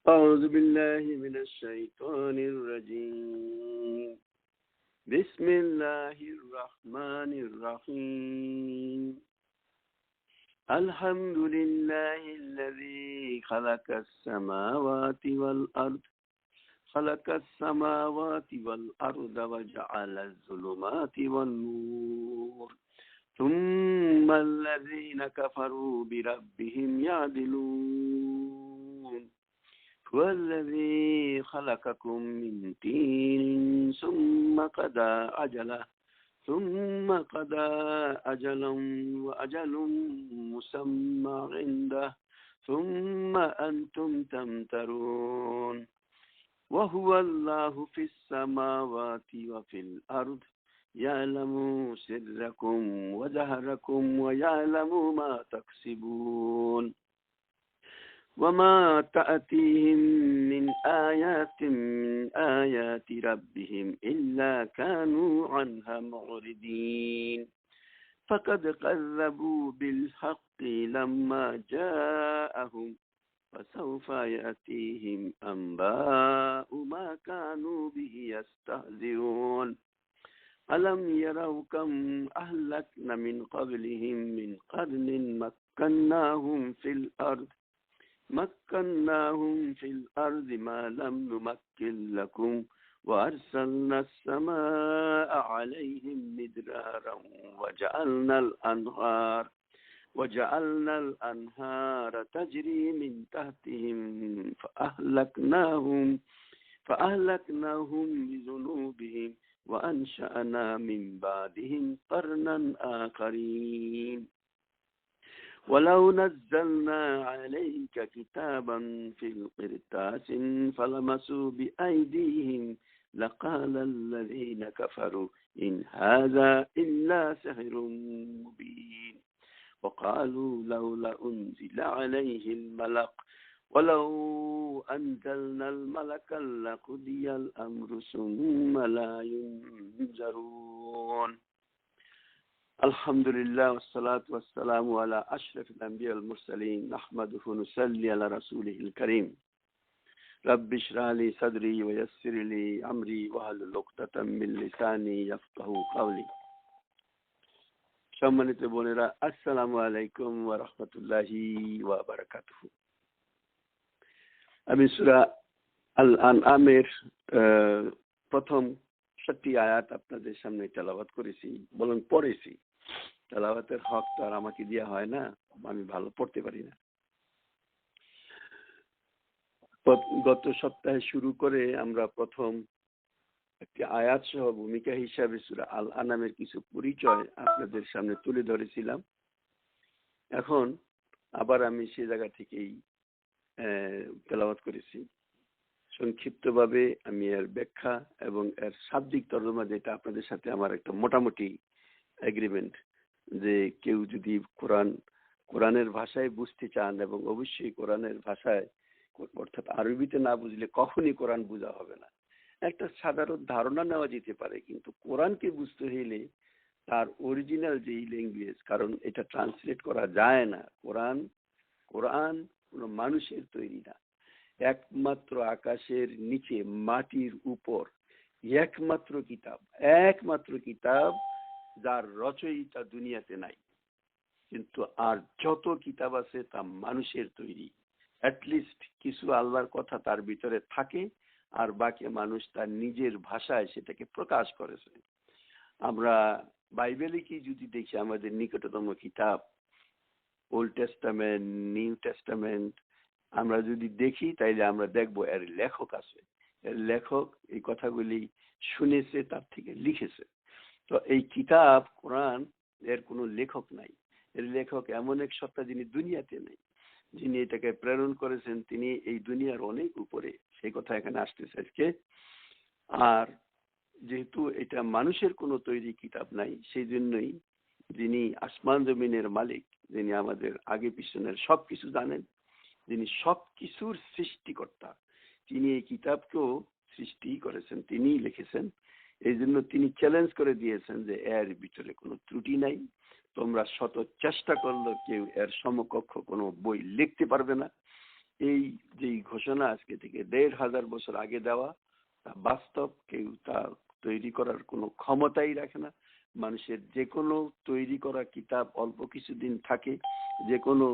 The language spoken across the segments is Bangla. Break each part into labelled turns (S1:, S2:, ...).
S1: أعوذ بالله من الشيطان الرجيم بسم الله الرحمن الرحيم الحمد لله الذي خلق السماوات والأرض وجعل الظلمات والنور ثم الذين كفروا بربهم يعدلون هو الذي خلقكم من طين ثم قضى أجلا وأجل مسمى عنده ثم أنتم تمترون وهو الله في السماوات وفي الأرض يعلم سركم وجهركم ويعلم ما تكسبون وما تأتيهم من آيات ربهم إلا كانوا عنها معرضين فقد كذبوا بالحق لما جاءهم فسوف يأتيهم أنباء ما كانوا به يستهزئون ألم يروا كم أهلكنا من قبلهم من قرن مكناهم في الأرض ما لم نمكن لكم وأرسلنا السماء عليهم مدرارا وجعلنا الأنهار تجري من تحتهم فأهلكناهم بذنوبهم وأنشأنا من بعدهم قرنا آخرين ولو نزلنا عليك كتابا في القرطاس فلمسوا بأيديهم لقال الذين كفروا إن هذا إلا سحر مبين وقالوا لولا أنزل عليه الملك ولو أنزلنا الملك لقضي الأمر ثم لا ينظرون الحمد لله والصلاة والسلام على أشرف الأنبياء والمرسلين نحمده ونصلي على رسوله الكريم رب اشرح لي صدري ويسر لي أمري واحلل عقدة من لساني يفقهوا قولي সম্মানিত বোনেরা, আসসালামু আলাইকুম ওয়া রাহমাতুল্লাহি ওয়া বারাকাতুহু। আমি সূরা আল আনআমের প্রথম 7টি আয়াত আপনাদের সামনে তেলাওয়াত করেছি, পড়েছি। তেলাওয়াতের হক তো আর আমাকে দেওয়া হয় না, আমি ভালো পড়তে পারি না। গত সপ্তাহে শুরু করে আমরা প্রথম একটি আয়াত সহ ভূমিকা হিসাবে সূরা আল আনআমের কিছু পরিচয় আপনাদের সামনে তুলে ধরেছিলাম। এখন আবার আমি সেই জায়গা থেকেই তেলাওয়াত করেছি। সংক্ষিপ্তভাবে আমি এর ব্যাখ্যা এবং এর শাব্দিক তর্জমা, যেটা আপনাদের সাথে আমার একটা মোটামুটি এগ্রিমেন্ট, যে কেউ যদি কোরআনের ভাষায় বুঝতে চান, এবং অবশ্যই কোরআনের ভাষায় অর্থাৎ আরবিতে না বুঝলে কখনই কোরআন বোঝা হবে না। একটা সাধারণ ধারণা নেওয়া যেতে পারে, কিন্তু কোরআনকে বুঝতে হইলে তার অরিজিনাল যেই ল্যাঙ্গুয়েজ, কারণ এটা ট্রান্সলেট করা যায় না। কোরআন কোনো মানুষের তৈরি না, একমাত্র আকাশের নিচে মাটির উপর একমাত্র কিতাব যার রচয়িতা দুনিয়াতে নাই। কিন্তু আর যত কিতাব আছে তা মানুষের তৈরি। অ্যাটলিস্ট কিছু আল্লাহর কথা তার ভিতরে থাকে, আর বাকি মানুষ তার নিজের ভাষায় সেটাকে প্রকাশ করেছে। আমরা বাইবেলে কি যদি দেখি, আমাদের নিকটতম কিতাব ওল্ড টেস্টামেন্ট, নিউ টেস্টামেন্ট, আমরা যদি দেখি তাইলে আমরা দেখবো এর লেখক আছে। এর লেখক এই কথাগুলি শুনেছে, তার থেকে লিখেছে। তো এই কিতাব কোরআন, এর কোনো লেখক নাই। এর লেখক এমন এক সত্তা যিনি দুনিয়াতে নেই, যিনি এটাকে প্রেরণ করেছেন তিনি এই দুনিয়ার অনেক উপরে। সেই কথা এখানে আসতেছে আজকে। আর যেহেতু এটা মানুষের কোনো তৈরি কিতাব নাই, সেই জন্যই যিনি আসমান জমিনের মালিক, যিনি আমাদের আগে পিছনের সবকিছু জানেন, যিনি সবকিছুর সৃষ্টিকর্তা, তিনি এই কিতাবকেও সৃষ্টি করেছেন, তিনিই লিখেছেন। এই জন্য তিনি চ্যালেঞ্জ করে দিয়েছেন যে এর ভিতরে কোনো ত্রুটি নাই। তোমরা শত চেষ্টা করলেও কেউ এর সমকক্ষ কোনো বই লিখতে পারবে না। এই যে ঘোষণা আজকে থেকে ১৫০০ বছর আগে দেওয়া, তা বাস্তব, কেউ তা তৈরি করার কোনো ক্ষমতাই রাখে না। মানুষের যে কোনো তৈরি করা কিতাব অল্প কিছুদিন থাকে, যে কোনো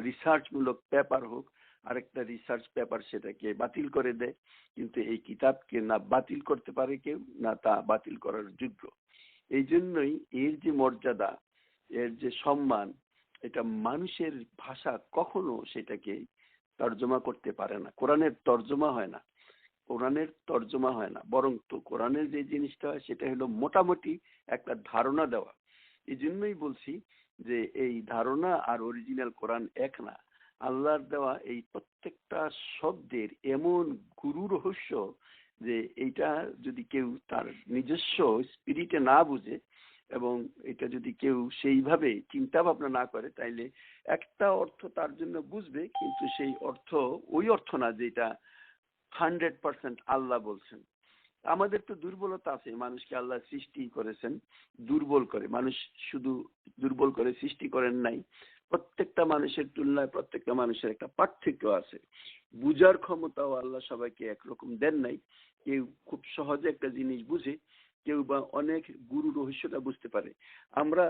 S1: রিসার্চমূলক পেপার হোক, আরেকটা রিসার্চ পেপার সেটাকে বাতিল করে দেয়। কিন্তু এই কিতাবকে না বাতিল করতে পারে কেউ, না তা বাতিল করার যোগ্য। এই জন্যই এর যে মর্যাদা, এর যে সম্মান, এটা মানুষের ভাষা কখনো সেটাকে তর্জমা করতে পারে না। কোরআনের তর্জমা হয় না, কোরআনের তর্জমা হয় না, বরং তো কোরআনের যে জিনিসটা হয় সেটা হলো মোটামুটি একটা ধারণা দেওয়া। এই জন্যই বলছি যে এই ধারণা আর অরিজিনাল কোরআন এক না। আল্লাহর দেওয়া এই প্রত্যেকটা শব্দের এমন গুরু রহস্য যে এইটা যদি কেউ তার নিজস্ব স্পিরিটে না বুঝে এবং এটা যদি কেউ সেইভাবে চিন্তা ভাবনা না করে, তাইলে একটা অর্থ তার জন্য বুঝবে, কিন্তু সেই অর্থ ওই অর্থ না যেটা 100% আল্লাহ বলছেন। আমাদের তো দুর্বলতা আছে, মানুষকে আল্লাহ সৃষ্টি করেছেন দুর্বল করে। মানুষ শুধু দুর্বল করে সৃষ্টি করেন নাই, প্রত্যেকটা মানুষের তুলনায় প্রত্যেকটা মানুষের একটা পার্থক্য আছে। বুঝার ক্ষমতাও আল্লাহ সবাইকে একরকম দেন নাই। কেউ খুব সহজে একটা জিনিস বুঝে, কেউ বা অনেক গুরু রহস্যটা বুঝতে পারে। আমরা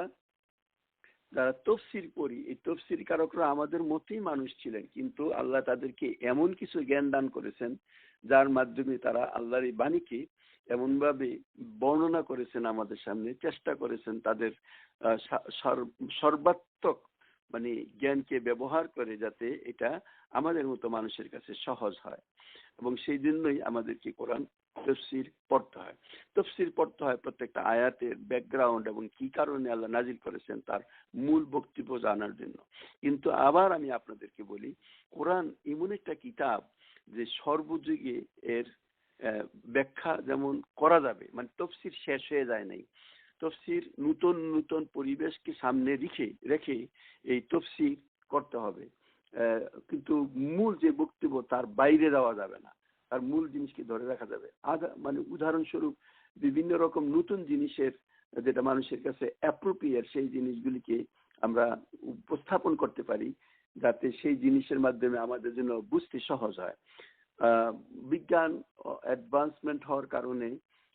S1: যারা তফসির পড়ি, এই তফসির কারকরা আমাদের মতোই মানুষ ছিলেন, কিন্তু আল্লাহ তাদেরকে এমন কিছু জ্ঞান দান করেছেন যার মাধ্যমে তারা আল্লাহর এই বাণীকে এমনভাবে বর্ণনা করেছেন, আমাদের সামনে চেষ্টা করেছেন তাদের সর্বাত্মক মানে জ্ঞানকে ব্যবহার করে যাতে এটা আমাদের মতো মানুষের কাছে সহজ হয়। এবং সেই জন্যই আমাদেরকে কোরআন তফসির পড়তে হয়। তফসির পড়তে হয় প্রত্যেকটা আয়াতের ব্যাকগ্রাউন্ড এবং কি কারণে আল্লাহ নাজিল করেছেন তার মূল বক্তব্য জানার জন্য। কিন্তু আবার আমি আপনাদেরকে বলি, কোরআন এমন একটা কিতাব যে সর্বযুগে এর ব্যাখ্যা যেমন করা যাবে, মানে তফসির শেষ হয়ে যায় নাই। তফসির নতুন নতুন পরিবেশকে সামনে রেখে এই তফসির করতে হবে, কিন্তু মূল যে বক্তব্য তার বাইরে যাওয়া যাবে না, তার মূল জিনিসকে ধরে রাখা যাবে। মানে উদাহরণস্বরূপ বিভিন্ন রকম নতুন জিনিসের যেটা মানুষের কাছে অ্যাপ্রোপ্রিয়েট, সেই জিনিসগুলিকে আমরা উপস্থাপন করতে পারি যাতে সেই জিনিসের মাধ্যমে আমাদের জন্য বুঝতে সহজ হয়। বিজ্ঞান অ্যাডভান্সমেন্ট হওয়ার কারণে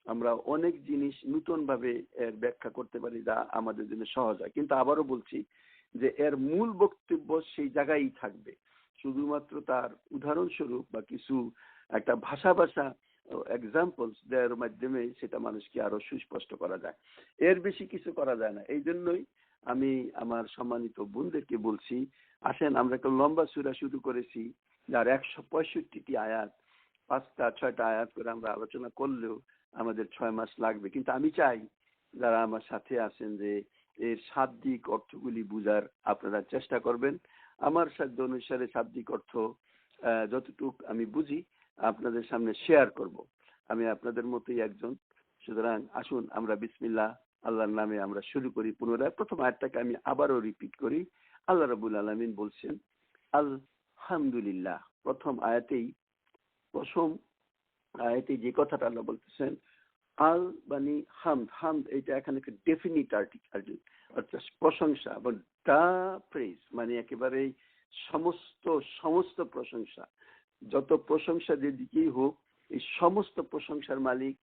S1: আমরা অনেক জিনিস নতুন ভাবে ব্যাখ্যা করতে পারি যা আমাদের জন্য সহজ হয়। কিন্তু আবারও বলছি যে এর মূল বক্তব্য সেই জায়গায় থাকবে, শুধুমাত্র তার উদাহরণস্বরূপ বা কিছু একটা ভাষা এক্সাম্পলস দেওয়ার মাধ্যমে সেটা মানুষকে আরো সুস্পষ্ট করা যায়, এর বেশি কিছু করা যায় না। এই জন্যই আমি আমার সম্মানিত বোনদেরকে বলছি, আসেন আমরা একটা লম্বা সূরা শুরু করেছি যার 165টি আয়াত, 5টা-6টা আয়াত করে আমরা আলোচনা করলেও আমাদের 6 মাস লাগবে। কিন্তু আমি চাই যারা আমার সাথে আছেন যে এর শাব্দিক অর্থগুলি বুঝার আপনারা চেষ্টা করবেন। আমার সাধ্য অনুসারে শাব্দিক অর্থ যতটুকু আমি বুঝি আপনাদের সামনে শেয়ার করব। আমি আপনাদের মতোই একজন। সুতরাং আসুন আমরা বিসমিল্লাহ আল্লাহর নামে আমরা শুরু করি। পুনরায় প্রথম আয়াতটাকে আমি আবারও রিপিট করি। আল্লাহ রাব্বুল আলামিন বলছেন আলহামদুলিল্লাহ। প্রথম আয়াতেই যে কথাটা আল্লাহ বলতেছেন, আল বানি হামদ, হামদ এটা এখানে একটা ডেফিনিট আর্টিকেল, অর্থাৎ প্রশংসা, এবং দা প্রেজ মানে একেবারে সমস্ত প্রশংসা, যত প্রশংসা যেদিকেই হোক এই সমস্ত প্রশংসার মালিক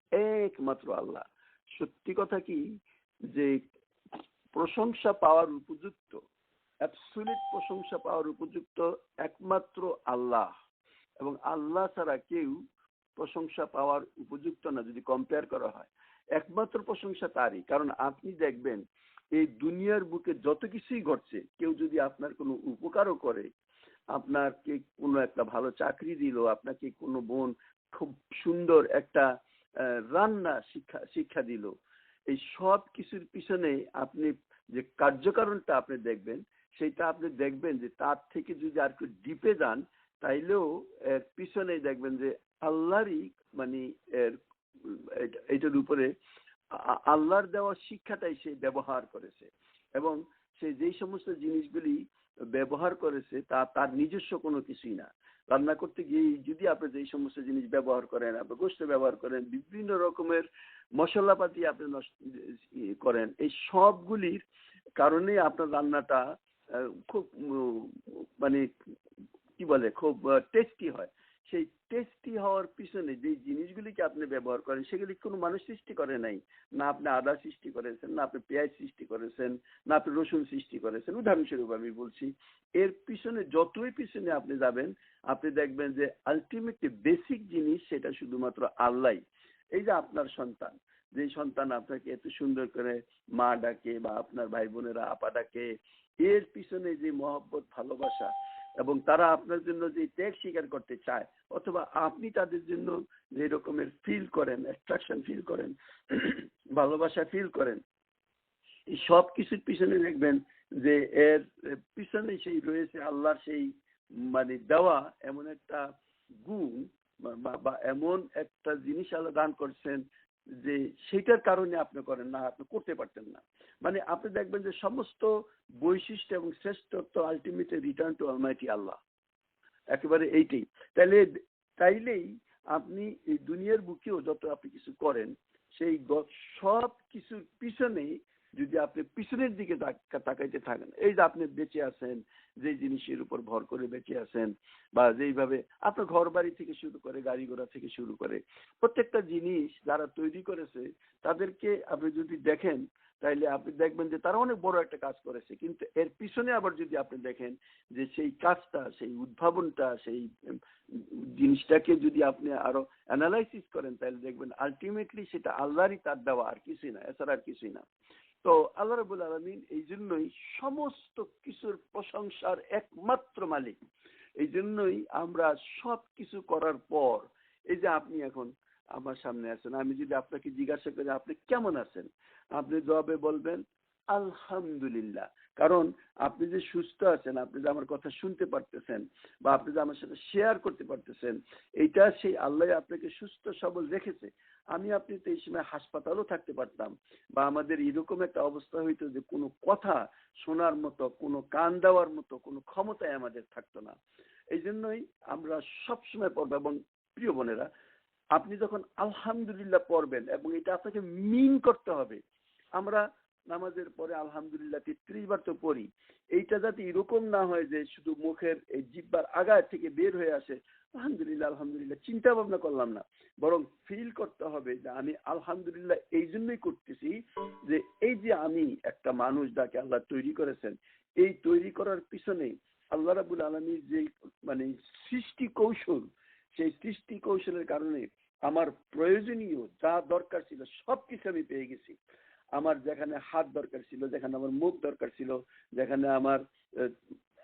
S1: একমাত্র আল্লাহ। সত্যি কথা কি যে প্রশংসা পাওয়ার উপযুক্ত, অ্যাবসলিউট প্রশংসা পাওয়ার উপযুক্ত একমাত্র আল্লাহ, এবং আল্লাহ ছাড়া কেউ প্রশংসা পাওয়ার উপযুক্ত না যদি কম্পেয়ার করা হয়। একমাত্র প্রশংসা তারই। কারণ আপনি দেখবেন এই দুনিয়ার বুকে যত কিছুই ঘটছে, কেউ যদি আপনার কোনো উপকারও করে, আপনাকে কোনো একটা ভালো চাকরি দিল, আপনাকে কোনো বোন খুব সুন্দর একটা রান্না শিক্ষা দিল, এই সব কিছুর পিছনে আপনি যে কার্যকারণটা আপনি দেখবেন, সেটা আপনি দেখবেন যে তার থেকে যদি আর একটু ডিপে যান, তাইলেও এর পিছনে দেখবেন যে আল্লাহরই মানে এটার উপরে আল্লাহর দেওয়া শিক্ষাটাই সে ব্যবহার করেছে, এবং সে যেই সমস্ত জিনিসগুলি ব্যবহার করেছে তা তার নিজস্ব কোনো কিছুই না। রান্না করতে গিয়ে যদি আপনি যেই সমস্ত জিনিস ব্যবহার করেন, আপনি গোশত ব্যবহার করেন, বিভিন্ন রকমের মশলাপাতি আপনি করেন, এই সবগুলির কারণে আপনার রান্নাটা খুব মানে কি বলে খুব টেস্টি হয়, সেই টেস্টি হওয়ার পিছনে যে জিনিসগুলিকে আপনি ব্যবহার করেন সেগুলি কোনো মানুষ সৃষ্টি করে নাই। না আপনি আদা সৃষ্টি করেছেন, না আপনি পেঁয়াজ সৃষ্টি করেছেন, না আপনি রসুন সৃষ্টি করেছেন। উদাহরণস্বরূপ আমি বলছি, এর পিছনে যতই পিছনে আপনি যাবেন আপনি দেখবেন যে আলটিমেটলি বেসিক জিনিস সেটা শুধুমাত্র আল্লাহ। এই যে আপনার সন্তান, যে সন্তান আপনাকে এত সুন্দর করে মা ডাকে বা আপনার ভাই বোনেরা আপা ডাকে, এর পিছনে যে মহব্বত ভালোবাসা এবং তারা আপনার জন্য যে ত্যাগ স্বীকার করতে চায় অথবা আপনি তাদের জন্য যে রকমের ফিল করেন, অ্যাট্রাকশন ফিল করেন, ভালোবাসা ফিল করেন, এই সব কিছুর পিছনে দেখবেন যে এর পিছনে সেই রয়েছে আল্লাহর সেই দেওয়া এমন একটা গুণ বা এমন একটা জিনিস আল্লাহ দান করছেন যে সেটার কারণে আপনি করেন না, আপনি করতে পারতেন না। আপনি দেখবেন যে সমস্ত বৈশিষ্ট্য এবং শ্রেষ্ঠত্ব আলটিমেটলি রিটার্ন টু অলমাইটি আল্লাহ, একেবারে এইটাই। তাইলেই আপনি এই দুনিয়ার বুকেও যত আপনি কিছু করেন সেই সব কিছুর পিছনেই যদি আপনি পিছনের দিকে তাকাইতে থাকেন, এই যে আপনি বেঁচে আছেন যে জিনিসের উপর ভর করে বেঁচে আছেন বা যেইভাবে আপনার ঘর বাড়ি থেকে শুরু করে গাড়ি ঘোড়া থেকে শুরু করে প্রত্যেকটা জিনিস যারা তৈরি করেছে তাদেরকে আপনি যদি দেখেন তাইলে আপনি দেখবেন যে তারা অনেক বড় একটা কাজ করেছে, কিন্তু এর পিছনে আবার যদি আপনি দেখেন যে সেই কাজটা, সেই উদ্ভাবনটা, সেই জিনিসটাকে যদি আপনি আরো অ্যানালাইসিস করেন তাহলে দেখবেন আলটিমেটলি সেটা আল্লাহরই তার দেওয়া, আর কিছুই না, এছাড়া আর কিছুই না। তো আল্লাহ রাব্বুল আলামিন এই জন্যই সমস্ত কিছুর প্রশংসার একমাত্র মালিক। এই জন্যই আমরা সব কিছু করার পর এই যে আপনি এখন আমার সামনে আছেন, আমি যদি আপনাকে জিজ্ঞাসা করি আপনি কেমন আছেন, আপনি জবাবে বলবেন আলহামদুলিল্লাহ। কারণ আপনি যে সুস্থ আছেন, আপনি যে আমার কথা শুনতে পারতেছেন বা আপনি যে আমার সাথে শেয়ার করতে পারতেছেন, এইটা সেই আল্লাহ আপনাকে সুস্থ সবল রেখেছে। আমি আপনি তো এই সময় হাসপাতালও থাকতে পারতাম বা আমাদের এরকম একটা অবস্থা হইতো যে কোনো কথা শোনার মতো, কোনো কান দেওয়ার মতো কোনো ক্ষমতাই আমাদের থাকতো না। এই জন্যই আমরা সবসময় পড়বো। এবং প্রিয় বোনেরা, আপনি যখন আলহামদুলিল্লাহ পড়বেন এবং এটা আপনাকে মিন করতে হবে। আমরা নামাজের পরে আলহামদুলিল্লাহ 33 বার তো পড়ি, এইটা যাতে এরকম না হয় যে শুধু মুখের এই জিহ্বার আগায় থেকে বের হয়ে আসে আলহামদুলিল্লাহ আলহামদুলিল্লাহ, চিন্তা ভাবনা করলাম না, বরং ফিল করতে হবে যে আমি আলহামদুলিল্লাহ এই জন্যই করতেছি যে এই যে আমি একটা মানুষ যাকে আল্লাহ তৈরি করেছেন, এই তৈরি করার পিছনে আল্লাহ রাব্বুল আলামিন যে সৃষ্টি কৌশল, সেই সৃষ্টি কৌশলের কারণে আমার প্রয়োজনীয় যা দরকার ছিল সবকিছু আমি পেয়ে গেছি। আমার যেখানে হাত দরকার ছিল, যেখানে আমার মুখ দরকার ছিল, যেখানে আমার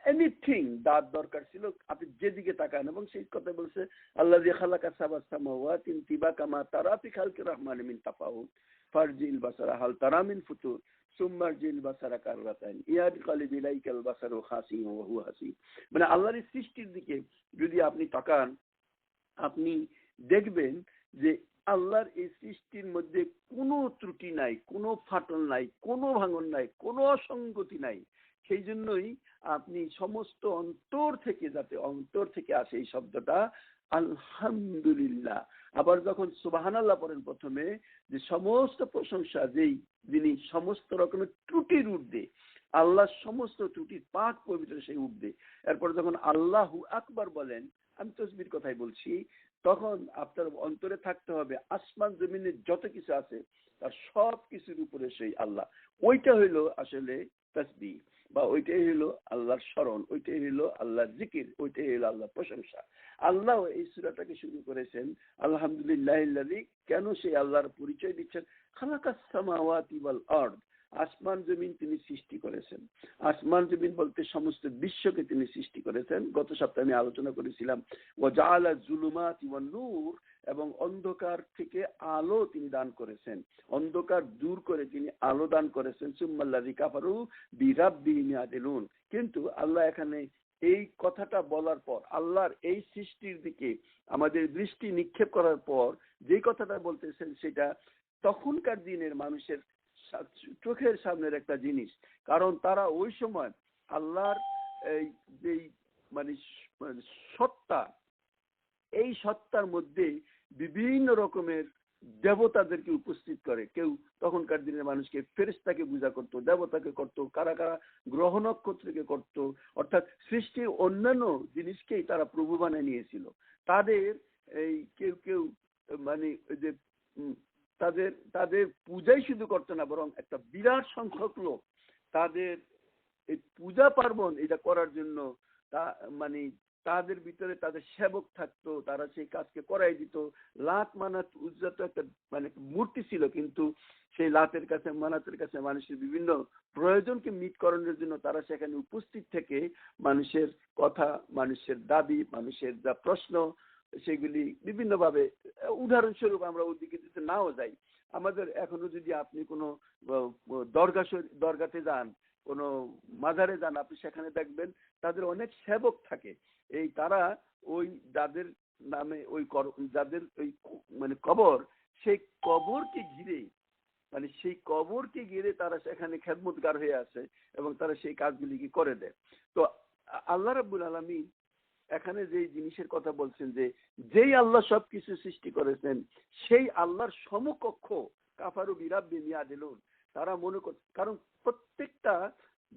S1: এনিথিং দাঁত দরকার ছিল, আপনি যেদিকে তাকান, এবং সেই কথা বলছে আল্লাহ যে খালাকা সাবা সামাওয়াতি তিবাকা মা তারা ফি খালকি রহমান মিন তাফাউত ফারজিল বাসারা হাল তারা মিন ফুতুর সুম্মারজিল বাসারা কাররাতাইন ইয়াদ কালিব ইলাইকাল বাসারু খাসি ওয়া হুয়া হাসি। আল্লাহর সৃষ্টির দিকে যদি আপনি তাকান আপনি দেখবেন যে আল্লাহর এই সৃষ্টির মধ্যে কোনো ত্রুটি নাই, কোনো ফাটল নাই, কোনো ভাঙন নাই, কোনো অসঙ্গতি নাই। সেই জন্যই আপনি সমস্ত অন্তর থেকে, যাতে অন্তর থেকে আসে এই শব্দটা আলহামদুলিল্লাহ। আবার যখন সুবহানাল্লাহ পড়েন প্রথমে, যে সমস্ত প্রশংসা যেই যিনি সমস্ত রকমের ত্রুটির ঊর্ধ্বে, আল্লাহ সমস্ত ত্রুটির পাক পবিত্র সেই ঊর্ধ্বে, এরপর যখন আল্লাহু আকবার বলেন, আমি তসবির কথাই বলছি, তখন আপনার অন্তরে থাকতে হবে আসমান জমিনে যত কিছু আছে তার সব কিছুর উপরে সেই আল্লাহ। ওইটা হইলো আসলে তসবিহ, বা ওইটাই হইলো আল্লাহর স্মরণ, ওইটাই হইলো আল্লাহর জিকির, ওইটাই হইলো আল্লাহর প্রশংসা। আল্লাহ এই সূরাটাকে শুরু করেছেন আলহামদুলিল্লাহিল্লাযী, কেন সেই আল্লাহর পরিচয় দিচ্ছেন খালাকাস সামাওয়াতি ওয়াল আরদ, আসমান জমিন তিনি সৃষ্টি করেছেন। আসমান জমিন বলতে সমস্ত বিশ্বকে তিনি সৃষ্টি করেছেন। গত সপ্তাহে আমি আলোচনা করেছিলাম ওয়া জাআলা যুলুমাতি ওয়ান নূর, এবং অন্ধকার থেকে আলো তিনি দান করেছেন, অন্ধকার দূর করে তিনি আলো দান করেছেন। সুম্মাল্লাযী কাফারু বিরাব্বিহিম ইয়াদিলুন। কিন্তু আল্লাহ এখানে এই কথাটা বলার পর, আল্লাহর এই সৃষ্টির দিকে আমাদের দৃষ্টি নিক্ষেপ করার পর যে কথাটা বলতেছেন সেটা তখনকার দিনের মানুষের চোখের সামনের একটা জিনিস। কারণ তারা ওই সময় আল্লাহর এই যেই সত্তা, এই সত্তার মধ্যে বিভিন্ন রকমের দেবতাদেরকে উপস্থিত করে। কেউ তখনকার দিনের মানুষকে ফেরেশতাকে পূজা করত, দেবতাকে করত, কারা কারা গ্রহ নক্ষত্রকে করত, অর্থাৎ সৃষ্টির অন্যান্য জিনিসকেই তারা প্রভু বানিয়ে নিয়েছিল। তাদের এই কেউ কেউ মানে ওই যে তাদের তাদের পূজাই শুধু করতো না, বরং একটা বিরাট সংখ্যক লোক তাদের এই পূজা পার্বণ এটা করার জন্য তা মানে তাদের ভিতরে তাদের সেবক থাকতো, তারা সেই কাজকে করাই দিত। লাত মানাত উজ্জা তো একটা মানে মূর্তি ছিল, কিন্তু সেই লাতের কাছে মানাতের কাছে মানুষের বিভিন্ন প্রয়োজনকে মিট করানোর জন্য তারা সেখানে উপস্থিত থেকে মানুষের কথা, মানুষের দাবি, মানুষের যা প্রশ্ন সেগুলি বিভিন্নভাবে, উদাহরণস্বরূপ আমরা ওদিকে যদি নাও যাই, আমাদের এখনো যদি আপনি কোনো দরগাতে যান, কোনো মাজারে যান, আপনি সেখানে দেখবেন তাদের অনেক সেবক থাকে। এই তারা ওই যাদের নামে ওই যাদের ওই মানে কবর, সেই কবরকে ঘিরে মানে সেই কবরকে ঘিরে তারা সেখানে খেদমতগার হয়ে আছে এবং তারা সেই কাজগুলিকে করে দেয়। তো আল্লাহ রাব্বুল আলামিন এখানে যে জিনিসের কথা বলছেন যে যেই আল্লাহ সবকিছু সৃষ্টি করেছেন সেই আল্লাহর সমকক্ষ কাফারু বিরাব্বি ইয়াদিলুন, তারা মনে করছে, কারণ প্রত্যেকটা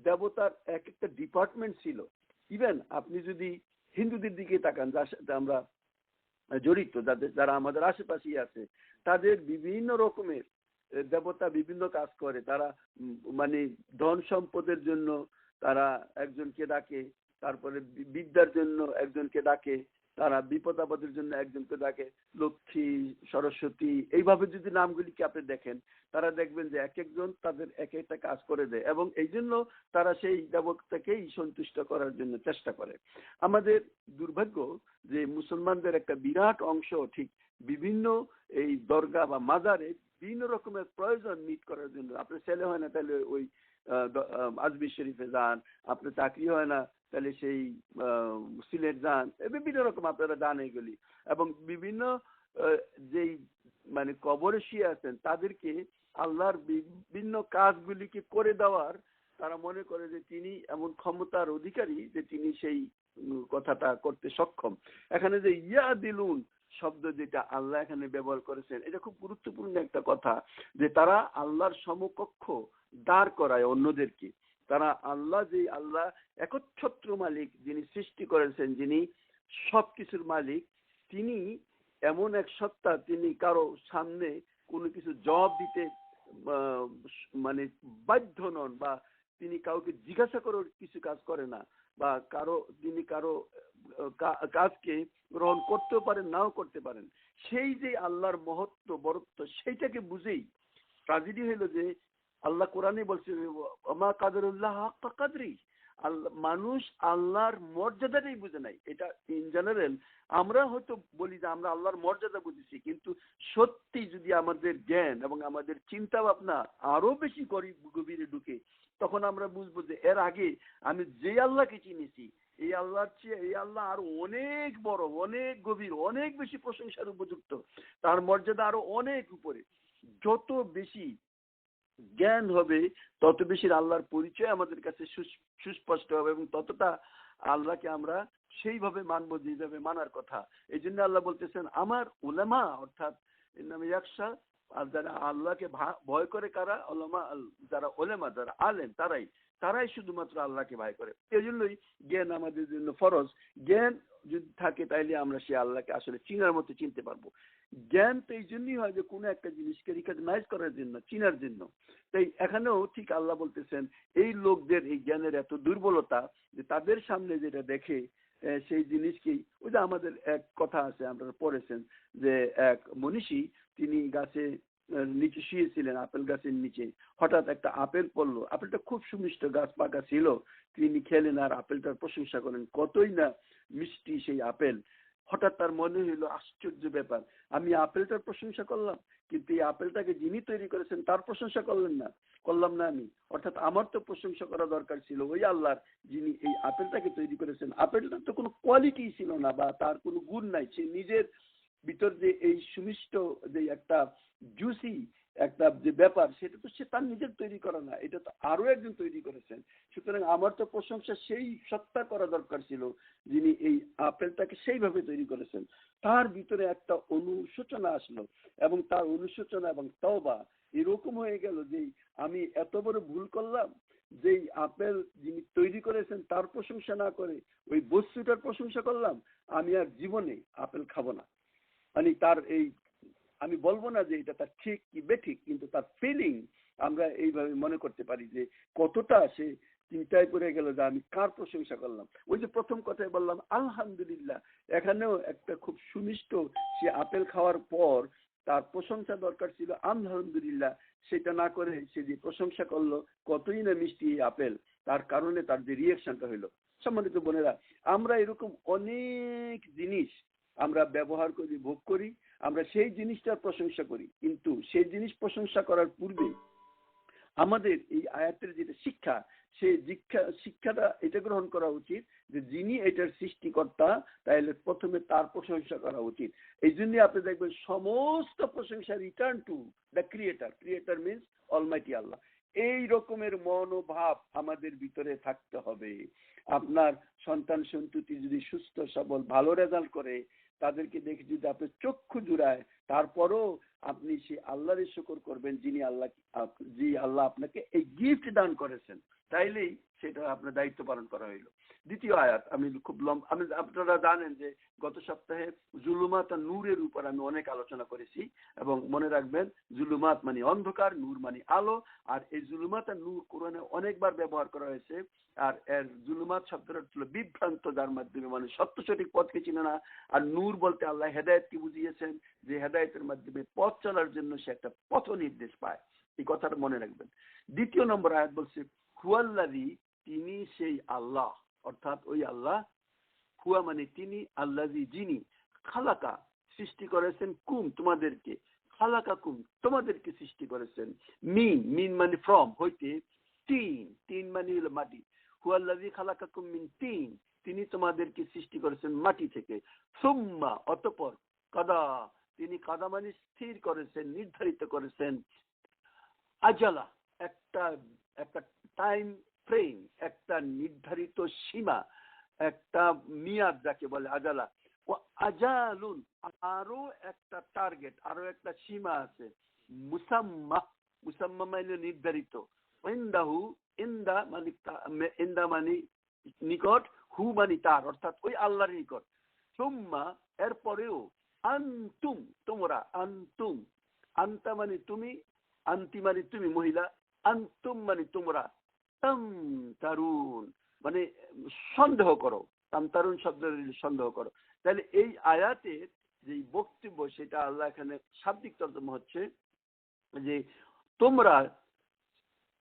S1: দেবতার এক একটা ডিপার্টমেন্ট ছিল। ইভেন আপনি যদি হিন্দুদের দিকে তাকান, যার সাথে আমরা জড়িত, যারা আমাদের আশেপাশেই আছে, তাদের বিভিন্ন রকমের দেবতা বিভিন্ন কাজ করে। তারা মানে ধন সম্পদের জন্য তারা একজনকে ডাকে, তারপরে বিদ্যার জন্য একজনকে ডাকে, তারা বিপদ আপদের জন্য একজনকে ডাকে, লক্ষ্মী, সরস্বতী, এইভাবে যদি নামগুলিকে আপনি দেখেন, তারা দেখবেন যে এক একজন তাদের এক একটা কাজ করে দেয় এবং এই জন্য তারা সেই দেবতাকেই সন্তুষ্ট করার জন্য চেষ্টা করে। আমাদের দুর্ভাগ্য যে মুসলমানদের একটা বিরাট অংশ ঠিক বিভিন্ন এই দরগা বা মাজারে বিভিন্ন রকমের প্রয়োজন মিট করার জন্য, আপনার ছেলে হয় না তাহলে ওই আজমির শরীফে যান, আপনার চাকরি হয় না তাহলে সেই সিলেট যান, বিভিন্ন রকম আপনারা যান এগুলি। এবং বিভিন্ন যেই মানে কবরে শুয়ে আছেন তাদেরকে আল্লাহর বিভিন্ন কাজগুলিকে করে দেওয়ার তারা মনে করে যে তিনি এমন ক্ষমতার অধিকারী যে তিনি সেই কথাটা করতে সক্ষম। এখানে যে ইয়া দিলুন শব্দ যেটা আল্লাহ এখানে ব্যবহার করেছেন, এটা খুব গুরুত্বপূর্ণ একটা কথা, যে তারা আল্লাহর সমকক্ষ দাঁড় করায় অন্যদেরকে। তারা আল্লাহ, যে আল্লাহ একচ্ছত্র মালিক, যিনি সৃষ্টি করেছেন, যিনি সবকিছুর মালিক, তিনি এমন এক সত্তা, তিনি কারো সামনে কোনো কিছু জবাব দিতে মানে বাধ্য নন, বা তিনি কাউকে জিজ্ঞাসা করার কিছু কাজ করে না, বা তিনি কারো কাজকে গ্রহণ করতেও পারেন, নাও করতে পারেন। সেই যে আল্লাহর মহত্ব বরত্ব, সেইটাকে বুঝেই ট্রাজেডি হইল যে আল্লাহ কোরআনে বলছে ওমা কাদরুল্লাহ হাক্কা কাদরি, আল্লাহ মানুষ আল্লাহর মর্যাদাটাই বুঝে নাই। এটা ইন জেনারেল আমরা হয়তো বলি যে আমরা আল্লাহর মর্যাদা বুঝেছি, কিন্তু সত্যি যদি আমাদের জ্ঞান এবং আমাদের চিন্তা ভাবনা আরো বেশি গভীরে ঢুকে, তখন আমরা বুঝবো যে এর আগে আমি যে আল্লাহকে চিনেছি, এই আল্লাহর চেয়ে এই আল্লাহ আরো অনেক বড়, অনেক গভীর, অনেক বেশি প্রশংসার উপযুক্ত, তার মর্যাদা আরো অনেক উপরে। যত বেশি জ্ঞান হবে তত বেশি আল্লাহর পরিচয় আমাদের কাছে সুস্পষ্ট হবে এবং ততটা আল্লাহকে আমরা সেইভাবে মানবো যেভাবে মানার কথা। এই জন্য আল্লাহ বলতেছেন আমার উলামা, অর্থাৎ এর নামে একশা, আর যারা আল্লাহকে ভয় করে কারা, উলামা, যারা উলামা, যারা আলেম, তারাই শুধুমাত্র আল্লাহকে ভয় করে। এই জন্যই জ্ঞান আমাদের জন্য ফরজ। জ্ঞান যদি থাকে তাইলে আমরা সে আল্লাহকে আসলে চিনার মতো চিনতে পারবো। জ্ঞান তো এই জন্যই হয় যে কোনো একটা জিনিসকে রিকগনাইজ করার জন্য, চিনার জন্য। তাই এখানেও ঠিক আল্লাহ বলতেছেন এই লোকদের এই জ্ঞানের এত দুর্বলতা যে তাদের সামনে যেটা দেখে সেই জিনিসকেই, ওই যে আমাদের এক কথা আছে, আপনারা পড়েছেন যে এক মনীষী, তিনি গাছে নিচে শুয়েছিলেন, আপেল গাছের নিচে, হঠাৎ একটা আপেল পড়লো, আপেলটা খুব সুমিষ্ট, গাছ পাকা ছিল, তিনি খেলেন আর আপেলটার প্রশংসা করেন, কতই না মিষ্টি সেই আপেল। হঠাৎ তার মনে হইলো আশ্চর্য ব্যাপার, আমি আপেলটার প্রশংসা করলাম, কিন্তু এই আপেলটাকে যিনি তৈরি করেছেন তার প্রশংসা করলাম না আমি। অর্থাৎ আমার তো প্রশংসা করা দরকার ছিল ওই আল্লাহর, যিনি এই আপেলটাকে তৈরি করেছেন। আপেলটার তো কোনো কোয়ালিটি ছিল না বা তার কোনো গুণ নাই, সে নিজের ভিতর যে এই সুমিষ্ট যে একটা জুসি একটা যে ব্যাপার, সেটা তো সে তার নিজের তৈরি করা না, এটা তো আরো একজন তৈরি করেছেন। সুতরাং আমার তো প্রশংসা সেই সত্তা করা দরকার ছিল যিনি এই আপেলটাকে সেইভাবে তৈরি করেছেন। তার ভিতরে একটা অনুশোচনা আসলো, এবং তার অনুশোচনা এবং তওবা এরকম হয়ে গেল যে আমি এত বড় ভুল করলাম, যেই আপেল যিনি তৈরি করেছেন তার প্রশংসা না করে ওই বস্তুটার প্রশংসা করলাম। আমি আর জীবনে আপেল খাবো না। মানে তার এই, আমি বলবো না যে এটা তার ঠিক কি বেঠিক, কিন্তু তার ফিলিং আমরা এইভাবে মনে করতে পারি যে কতটা সে চিন্তায় পড়ে গেল যে আমি কার প্রশংসা করলাম। ওই যে প্রথম কথায় বললাম আলহামদুলিল্লাহ, এখানেও একটা খুব সুমিষ্ট, সে আপেল খাওয়ার পর তার প্রশংসা দরকার ছিল আলহামদুলিল্লাহ, সেটা না করে সে যে প্রশংসা করলো কতই না মিষ্টি এই আপেল, তার কারণে তার যে রিয়েকশনটা হইলো। সম্মানিত বোনেরা, আমরা এরকম অনেক জিনিস আমরা ব্যবহার করি, ভোগ করি, আমরা সেই জিনিসটার প্রশংসা করি, কিন্তু সেই জিনিস প্রশংসা করার পূর্বে আমাদের এই আয়াতের যেটা শিক্ষা, সেই শিক্ষাটা এটা গ্রহণ করা উচিত যে যিনি এটার সৃষ্টিকর্তা, তাহলে প্রথমে তার প্রশংসা করা উচিত। এই জন্য আপনি দেখবেন সমস্ত প্রশংসা return to the creator. Creator means almighty Allah. এই রকমের মনোভাব আমাদের ভিতরে থাকতে হবে। আপনার সন্তান সন্ততি যদি সুস্থ সবল ভালো রেজাল্ট করে, তাদেরকে দেখে যদি আপনি চক্ষু জুড়ায়, তারপরও আপনি সেই আল্লাহর শুকর করবেন যিনি আল্লাহ আপনাকে এই গিফট দান করেছেন, তাইলেই সেটা আপনার দায়িত্ব পালন করা হইল। দ্বিতীয় আয়াত, আমি আপনারা জানেন যে গত সপ্তাহে জুলুমাত আর নূরের উপর আমি অনেক আলোচনা করেছি, এবং মনে রাখবেন জুলুমাত মানে অন্ধকার, নূর মানে আলো। আর এই জুলুমাত আর নূর কোরআনে অনেকবার ব্যবহার করা হয়েছে। আর এর জুলুমাত শব্দটা হলো বিভ্রান্ত, যার মাধ্যমে মানুষ সত্য সঠিক পথকে চিনে না। আর নূর বলতে আল্লাহ হেদায়েতকে বুঝিয়েছেন, যে হেদায়েতের মাধ্যমে পথ চলার জন্য সে একটা পথ নির্দেশ পায়। এই কথাটা মনে রাখবেন। দ্বিতীয় নম্বর আয়াত বলছে হুয়াল্লাযী, তিনি সেই আল্লাহ, অর্থাৎ ওই আল্লাহ, হুয়া মানে তিনি, আল্লাযী যিনি, খালাকা সৃষ্টি করেছেন, কুম তোমাদেরকে, খালাকা কুম তোমাদেরকে সৃষ্টি করেছেন, মিন মানে ফ্রম হইতে, তিন মানে হলো মাটি। হুয়াল্লাযী খালাকাকুম মিন তিন, তিনি তোমাদেরকে সৃষ্টি করেছেন মাটি থেকে। সুম্মা অতঃপর, কাদা তিনি, কাদা মানে স্থির করেছেন, নির্ধারিত করেছেন, আজালা একটা একটা টাইম ফ্রেম, একটা নির্ধারিত সীমা, একটা মেয়াদ যাকে বলে আজালা। ও আজালুন, আরো একটা টার্গেট, আরো একটা সীমা আছে। মুসাম্মা, মুসাম্মা মানে নির্ধারিত। ইনদাহু, ইন্দা মানে নিকট, হু মানে তার, অর্থাৎ ওই আল্লাহর নিকট। সুম্মা এরপরেও, আনতুম তোমরা, আনতুম আন্তা মানে তুমি, আন্তি মানে তুমি মহিলা, আন্তুম মানে তোমরা, তাম তারুন মানে সন্দেহ করো, তাম তারুন শব্দের সন্দেহ করো। তাহলে এই আয়াতের যে বক্তব্য, সেটা আল্লাহ এখানে শাব্দিক তর্জমা হচ্ছে যে তোমরা,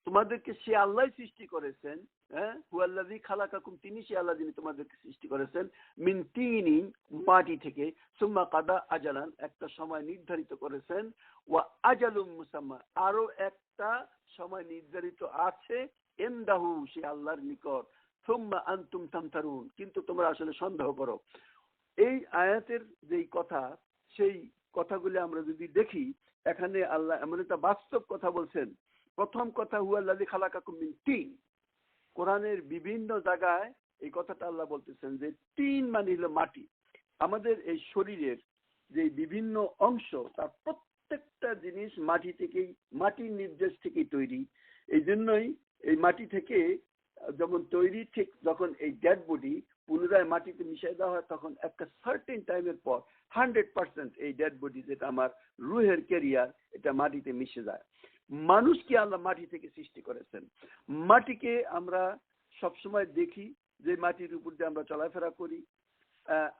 S1: তোমাদেরকে সে আল্লাহ সৃষ্টি করেছেন। হ্যাঁ, হুয়াল্লাযী খালাকাকুম, তিনি সে আল্লাহ যিনি তোমাদেরকে সৃষ্টি করেছেন, মিন তিনিন মাটি থেকে, সুম্মা কাদা আজালান একটা সময় নির্ধারিত করেছেন, ওয়া আজালুম মুসাম্মা আরো একটা সময় নির্ধারিত আছে, ইনদাহু সে আল্লাহর নিকট, সুম্মা আনতুম তামতারুন কিন্তু তোমরা আসলে সন্দেহ করো। এই আয়াতের যেই কথা, সেই কথাগুলি আমরা যদি দেখি, এখানে আল্লাহ এমন একটা বাস্তব কথা বলছেন। প্রথম কথা হুয়াল্লাযী খালাকাকুম মিন তিন, কোরআনের বিভিন্ন জায়গায় এই কথাটা আল্লাহ বলতেছেন যে তিন মানে হলো মাটি। আমাদের এই শরীরের যে বিভিন্ন অংশ, তার প্রত্যেকটা জিনিস মাটি থেকেই, মাটির নির্দেশ থেকেই তৈরি। এই জন্যই এই মাটি থেকে যেমন তৈরি, ঠিক যখন এই ডেড বডি পুনরায় মাটিতে মিশিয়ে দেওয়া হয়, তখন একটা সার্টেন টাইমের পর 100% এই ডেড বডি, যেটা আমার রুহের ক্যারিয়ার, এটা মাটিতে মিশে যায়। মানুষকে আল্লাহ মাটি থেকে সৃষ্টি করেছেন। মাটিকে আমরা সবসময় দেখি যে মাটির উপর দিয়ে আমরা চলাফেরা করি।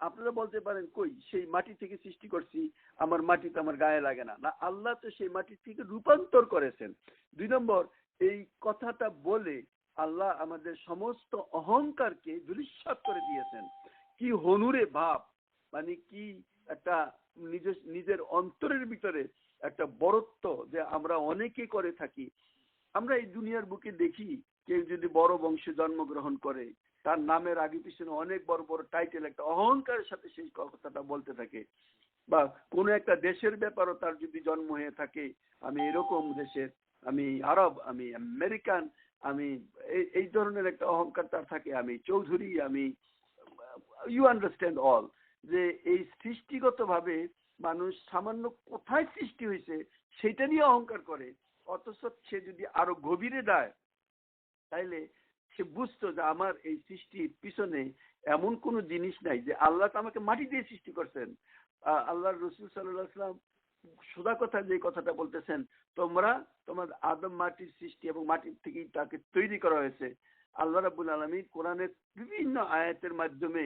S1: আপনারা বলতে পারেন কই সেই মাটি থেকে সৃষ্টি করছি, আমার মাটি তো আমার গায়ে লাগে না। না, আল্লাহ তো সেই মাটি থেকে রূপান্তর করেছেন। 2 নম্বর, এই কথাটা বলে আল্লাহ আমাদের সমস্ত অহংকারকে ধূলিসাৎ করে দিয়েছেন। কি হনুরে ভাব, মানে কি একটা নিজের অন্তরের ভিতরে একটা বড়ত্ব, যে আমরা অনেকে করে থাকি। আমরা এই দুনিয়ার বুকে দেখি, কেউ যদি বড় বংশে জন্মগ্রহণ করে, তার নামের আগে পিছনে অনেক বড় বড় টাইটেল, একটা অহংকারের সাথে সেই কথাটা বলতে থাকে। বা কোনো একটা দেশের ব্যাপারও তার যদি জন্ম হয়ে থাকে, আমি এরকম দেশের, আমি আরব, আমি আমেরিকান, আমি এই ধরনের একটা অহংকার তার থাকে, আমি চৌধুরী, আমি, ইউ আন্ডারস্ট্যান্ড অল, যে এই সৃষ্টিগতভাবে মানুষ সামান্য কোথায় সৃষ্টি হয়েছে সেটা নিয়ে অহংকার করে। অথচ সে যদি আরো গভীরে যায় তাইলে সে বুঝতো যে আমার এই সৃষ্টির পিছনে এমন কোনো জিনিস নাই, যে আল্লাহ তো আমাকে মাটি দিয়ে সৃষ্টি করছেন। আল্লাহ রসুল সাল্লাল্লাহু আলাইহি ওয়াসাল্লাম সোজা কথা যে কথাটা বলতেছেন, তোমরা তোমার আদম মাটির সৃষ্টি এবং মাটির থেকেই তাকে তৈরি করা হয়েছে। আল্লাহ রাব্বুল আলামিন কোরআনের বিভিন্ন আয়াতের মাধ্যমে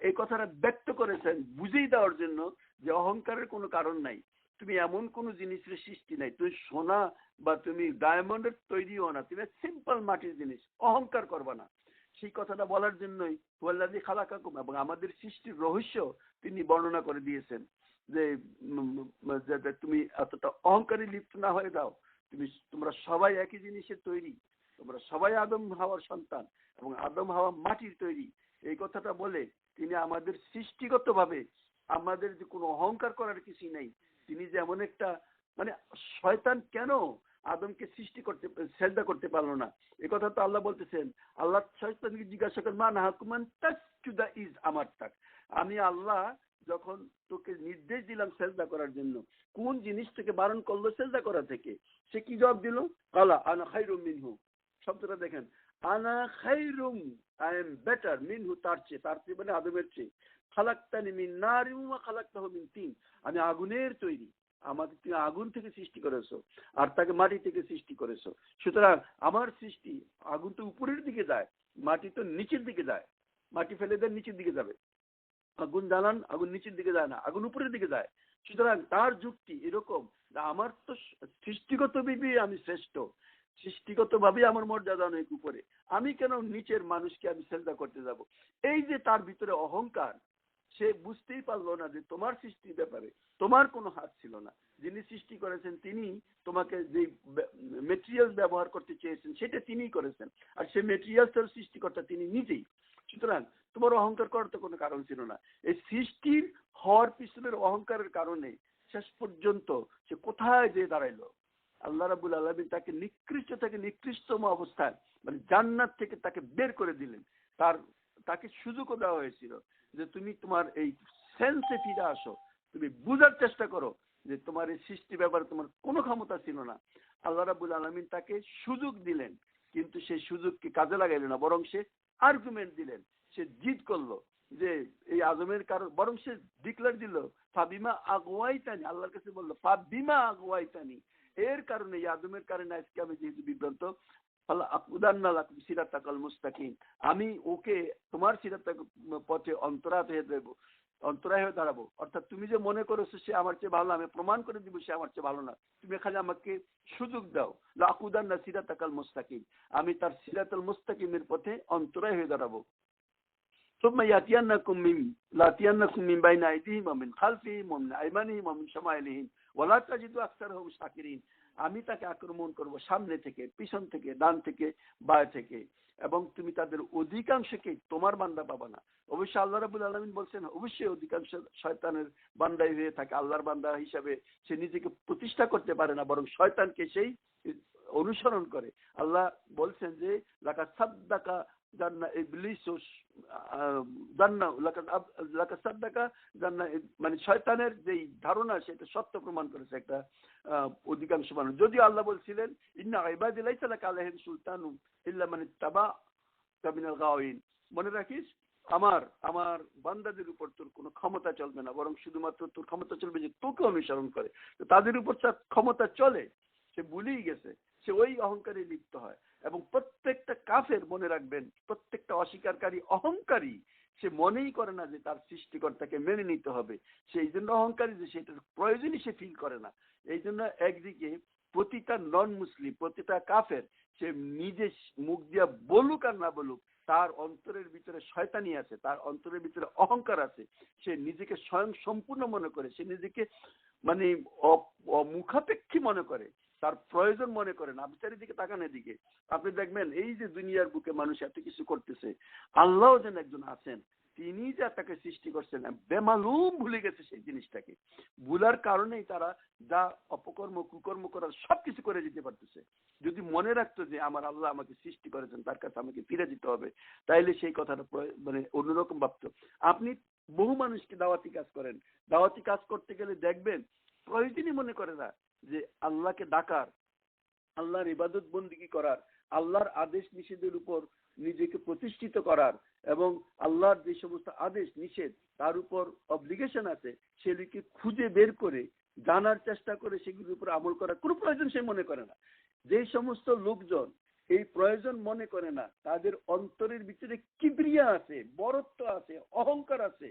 S1: এই কথাটা ব্যক্ত করেছেন বুঝিয়ে দেওয়ার জন্য যে অহংকারের কোনো কারণ নাই। তুমি এমন কোনো জিনিসের সৃষ্টি নাই, তুমি সোনা বা তুমি ডায়মন্ডের তৈরিও না, তুমি সিম্পল মাটির জিনিস, অহংকার করবা না। সেই কথাটা বলার জন্যই ওয়াল্লাযী খালাকাকুম, এবং আমাদের সৃষ্টির রহস্য তিনি বর্ণনা করে দিয়েছেন যে তুমি এতটা অহংকারী লিপ্ত না হয়ে দাও। তোমরা সবাই একই জিনিসের তৈরি, তোমরা সবাই আদম হাওয়ার সন্তান এবং আদম হাওয়া মাটির তৈরি। এই কথাটা বলে তিনি আমাদের সৃষ্টিগতভাবে আমাদের যে কোনো অহংকার করার কিছু নেই। তিনি যে এমন একটা, মানে শয়তান কেন আদমকে সৃষ্টি করতে সেজদা করতে পারলো না, এ কথা তো আল্লাহ বলতেছেন। আল্লাহ শয়তানকে জিজ্ঞাসা করেন মা নাহাকুমান তাসজুদা ইজ আমারতাক, আমি আল্লাহ যখন তোকে নির্দেশ দিলাম সেজদা করার জন্য, কোন জিনিস থেকে বারণ করলো সেজদা করা থেকে? সে কি জবাব দিল? কালা আনা খায়রুম মিনহু। শব্দটা দেখেন, আনা খায়রুম, আই এম বেটার, মিনহু তার চেয়ে, তার চেয়ে মানে আদমের চেয়ে। খালাকতানি মিন নারিন ওয়া খালাকতাহু মিন তিন, আমি আগুনের তৈরি, আমাকে তুমি আগুন থেকে সৃষ্টি করেছো আর তাকে মাটি থেকে সৃষ্টি করেছো। সুতরাং আমার সৃষ্টি, আগুন তো উপরের দিকে যায়, মাটি তো নিচের দিকে যায়, মাটি ফেলে দেন নিচের দিকে যাবে, আগুন জ্বালান আগুন নিচের দিকে যায় না, আগুন উপরের দিকে যায়। সুতরাং তার যুক্তি এরকম, আমার তো সৃষ্টিগত ভাবে আমি শ্রেষ্ঠ, সৃষ্টিগত ভাবে আমার মর্যাদা অনেক উপরে, আমি কেন নিচের মানুষকে আমি সেজদা করতে যাব? এই যে তার ভিতরে অহংকার, সে বুঝতেই পারলো না যে তোমার সৃষ্টির ব্যাপারে তোমার কোনো হাত ছিল না। যিনি সৃষ্টি করেছেন তিনি তোমাকে যে মেটেরিয়াল ব্যবহার করতে চেয়েছেন সেটা তিনিই করেছেন, আর সে মেটেরিয়ালসের সৃষ্টিকর্তা তিনি নিজেই। সুতরাং তোমার অহংকার করার তো কোনো কারণ ছিল না। এই সৃষ্টির হওয়ার পিছনের অহংকারের কারণে শেষ পর্যন্ত সে কোথায় যেয়ে দাঁড়াইলো? আল্লাহ রাব্বুল আলামিন তাকে নিকৃষ্ট থেকে নিকৃষ্টতম অবস্থায়, মানে জান্নাত থেকে তাকে বের করে দিলেন। তাকে সুযোগও দেওয়া হয়েছিল যে তুমি তোমার এই সেন্সে ফিরে আসো, তুমি বুঝার চেষ্টা করো যে তোমার এই সৃষ্টি ব্যাপারে তোমার কোনো ক্ষমতা ছিল না। আল্লাহ রাব্বুল আলামিন তাকে সুযোগ দিলেন, কিন্তু সেই সুযোগকে কাজে লাগাইল না, বরং সে আর্গুমেন্ট দিলেন, সে জিদ করলো যে এই আজমের কারণ, বরং সে ডিক্লেয়ার দিল ফাবিমা আগওয়াইতানি, আল্লাহর কাছে বললো ফাবিমা আগওয়াইতানি, এর কারণে এই আজমের কারণে আজকে আমি যেহেতু বিভ্রান্ত, আমি ওকে তোমার সিরাত পথে অন্তরায় হয়ে দাঁড়াবো। অর্থাৎ তুমি যে মনে করেছো সে আমার চেয়ে ভালো, আমি প্রমাণ করে দিব সে আমার চেয়ে ভালো না, তুমি খালি আমাকে সুযোগ দাও। লাকুদান্না সিরাতাকাল মুস্তাকিম, আমি তার সিরাতুল মুস্তাকিমের পথে অন্তরায় হয়ে দাঁড়াবো। ثم يأتينكم من بين أيديهم ومن خلفهم ومن أيمانهم ومن شمائلهم ولا تجد أكثرهم شاكرين, আমি তাকে আক্রমণ করব সামনে থেকে, পিছন থেকে, ডান থেকে, বাঁ থেকে, এবং তুমি তাদের অধিকাংশকে তোমার বান্দা পাবা না। অবশ্যই আল্লাহ রাব্বুল আলামিন বলছেন, অবশ্যই অধিকাংশ শয়তানের বান্দাই হয়ে থাকে, আল্লাহর বান্দা হিসাবে সে নিজেকে প্রতিষ্ঠা করতে পারে না, বরং শয়তানকে সেই অনুসরণ করে। আল্লাহ বলছেন যে লাকাদ সাদ্দাকা জান্না ইবলিস জান্না লাকাদ সাদ্দাকা জান্না, মানে শয়তানের যেই ধারণা সেটা সত্য প্রমাণ করেছে একটা অধিকাংশ মানুষ। যদিও আল্লাহ বলছিলেন ইন্না ইবাদি লাইসা লাকা আলাইহিম সুলতানুন ইল্লা মান ইত্তাবা'কা মিনাল গাওয়িন, মনে রাখিস আমার বান্দাদের উপর তোর কোনো ক্ষমতা চলবে না, বরং শুধুমাত্র তোর ক্ষমতা চলবে যে তোকে অনুসরণ করে। তো তাদের উপর তার ক্ষমতা চলে, সে ভুলেই গেছে, সে ওই অহংকারে লিপ্ত হয়। এবং প্রত্যেকটা কাফের মনে রাখবেন, প্রত্যেকটা অস্বীকারী অহংকারী, সে মনেই করে না যে তার সৃষ্টিকর্তাকে মেনে নিতে হবে। সেই জন্য অহংকারী যে সেটার প্রয়োজনই সে ফিল করে না। এই জন্য একদিকে প্রতিটা নন মুসলিম, প্রতিটা কাফের, সে নিজে মুখ দিয়া বলুক আর না বলুক, তার অন্তরের ভিতরে শয়তানি আছে, তার অন্তরের ভিতরে অহংকার আছে, সে নিজেকে স্বয়ং সম্পূর্ণ মনে করে, সে নিজেকে মানে মুখাপেক্ষী মনে করে, তার প্রয়োজন মনে করে না। আপনি চারিদিকে তাকান এদিকে, আপনি দেখবেন এই যে দুনিয়ার বুকে মানুষ এত কিছু করতেছে, আল্লাহ যেন একজন আছেন, তিনি যা তাকে সৃষ্টি করছেন, বেমালুম ভুলে গেছে সেই জিনিসটাকে। ভুলার কারণেই তারা যা অপকর্ম কুকর্ম করার সবকিছু করে যেতে পারতেছে। যদি মনে রাখতো যে আমার আল্লাহ আমাকে সৃষ্টি করেছেন, তার কাছে আমাকে ফিরে যেতে হবে, তাইলে সেই কথাটা মানে অন্যরকম ভাবতো। আপনি বহু মানুষকে দাওয়াতি কাজ করেন, দাওয়াতি কাজ করতে গেলে দেখবেন প্রয়োজনই মনে করে না যে আল্লাহকে ডাকার, আল্লাহর ইবাদত বন্দিগি করার, আল্লাহর আদেশ নিষেধের উপর নিজেকে প্রতিষ্ঠিত করার, এবং আল্লাহর যে সমস্ত আদেশ নিষেধ তার উপর অব্লিগেশন আছে সেগুলিকে খুঁজে বের করে জানার চেষ্টা করে সেগুলির উপর আমল করার কোনো প্রয়োজন সে মনে করে না। যে সমস্ত লোকজন এই প্রয়োজন মনে করে না, তাদের অন্তরের ভিতরে কিবরিয়া আছে, বরত্ব আছে, অহংকার আছে।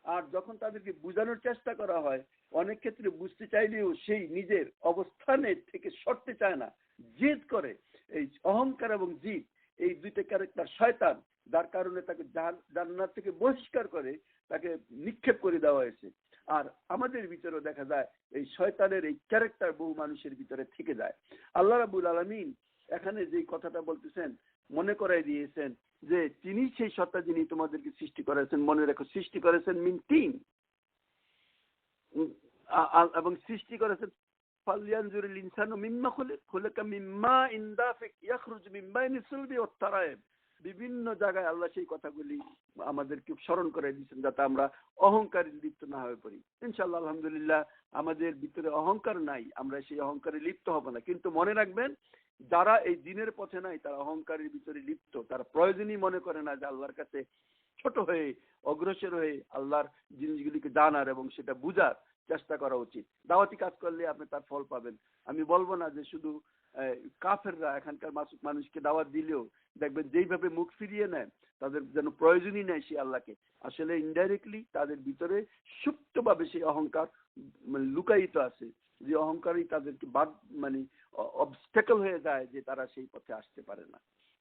S1: আর যখন তাদেরকে বোঝানোর চেষ্টা করা হয়, অনেক ক্ষেত্রে বুঝতে চাইলেও সেই নিজের অবস্থানের থেকে সরতে চায় না, জেদ করে। এই অহংকার এবং জিদ, এই দুইটা ক্যারেক্টার শয়তান, যার কারণে তাকে জান্নাত থেকে বহিষ্কার করে তাকে নিক্ষেপ করে দেওয়া হয়েছে। আর আমাদের ভিতরেও দেখা যায় এই শয়তানের এই ক্যারেক্টার বহু মানুষের ভিতরে থেকে যায়। আল্লাহ রাব্বুল আলামিন এখানে যে কথাটা বলতেছেন, মনে করাই দিয়েছেন যে তিনি সেই সত্তা যিনি তোমাদেরকে সৃষ্টি করেছেন। মনে রেখো, সৃষ্টি করেছেন মিন তিন, এবং সৃষ্টি করেছেন ফালইয়ানজুরিল ইনসানু মিম্মা খুলিকা মিম্মা ইন দাফিক ইয়াখরুজু মিন বাইনি সুলবি ওয়াত তারায়েব। বিভিন্ন জায়গায় আল্লাহ সেই কথাগুলি আমাদেরকে স্মরণ করে দিয়েছেন যাতে আমরা অহংকারে লিপ্ত না হয়ে পড়ি। ইনশাআল্লাহ আলহামদুলিল্লাহ আমাদের ভিতরে অহংকার নাই, আমরা সেই অহংকারে লিপ্ত হব না। কিন্তু মনে রাখবেন, যারা এই দিনের পথে নাই তারা অহংকারের ভিতরে লিপ্ত, তারা প্রয়োজনই মনে করে না যে আল্লাহর কাছে ছোট হয়ে অগ্রসর হয়ে আল্লাহর জিনিসগুলিকে জানার এবং সেটা বুঝার চেষ্টা করা উচিত। দাওয়াতি কাজ করলে আপনি তার ফল পাবেন। আমি বলবো না যে শুধু কাফেররা এখানকার মানুষকে দাওয়াত দিলেও দেখবেন যেইভাবে মুখ ফিরিয়ে নেয়, তাদের যেন প্রয়োজনই নেই সে আল্লাহকে। আসলে ইনডাইরেক্টলি তাদের ভিতরে সুপ্তভাবে সেই অহংকার লুকায়িত আছে, যে অহংকারই তাদেরকে মানে অবস্টেকল হয়ে যায় যে তারা সেই পথে আসতে পারে না।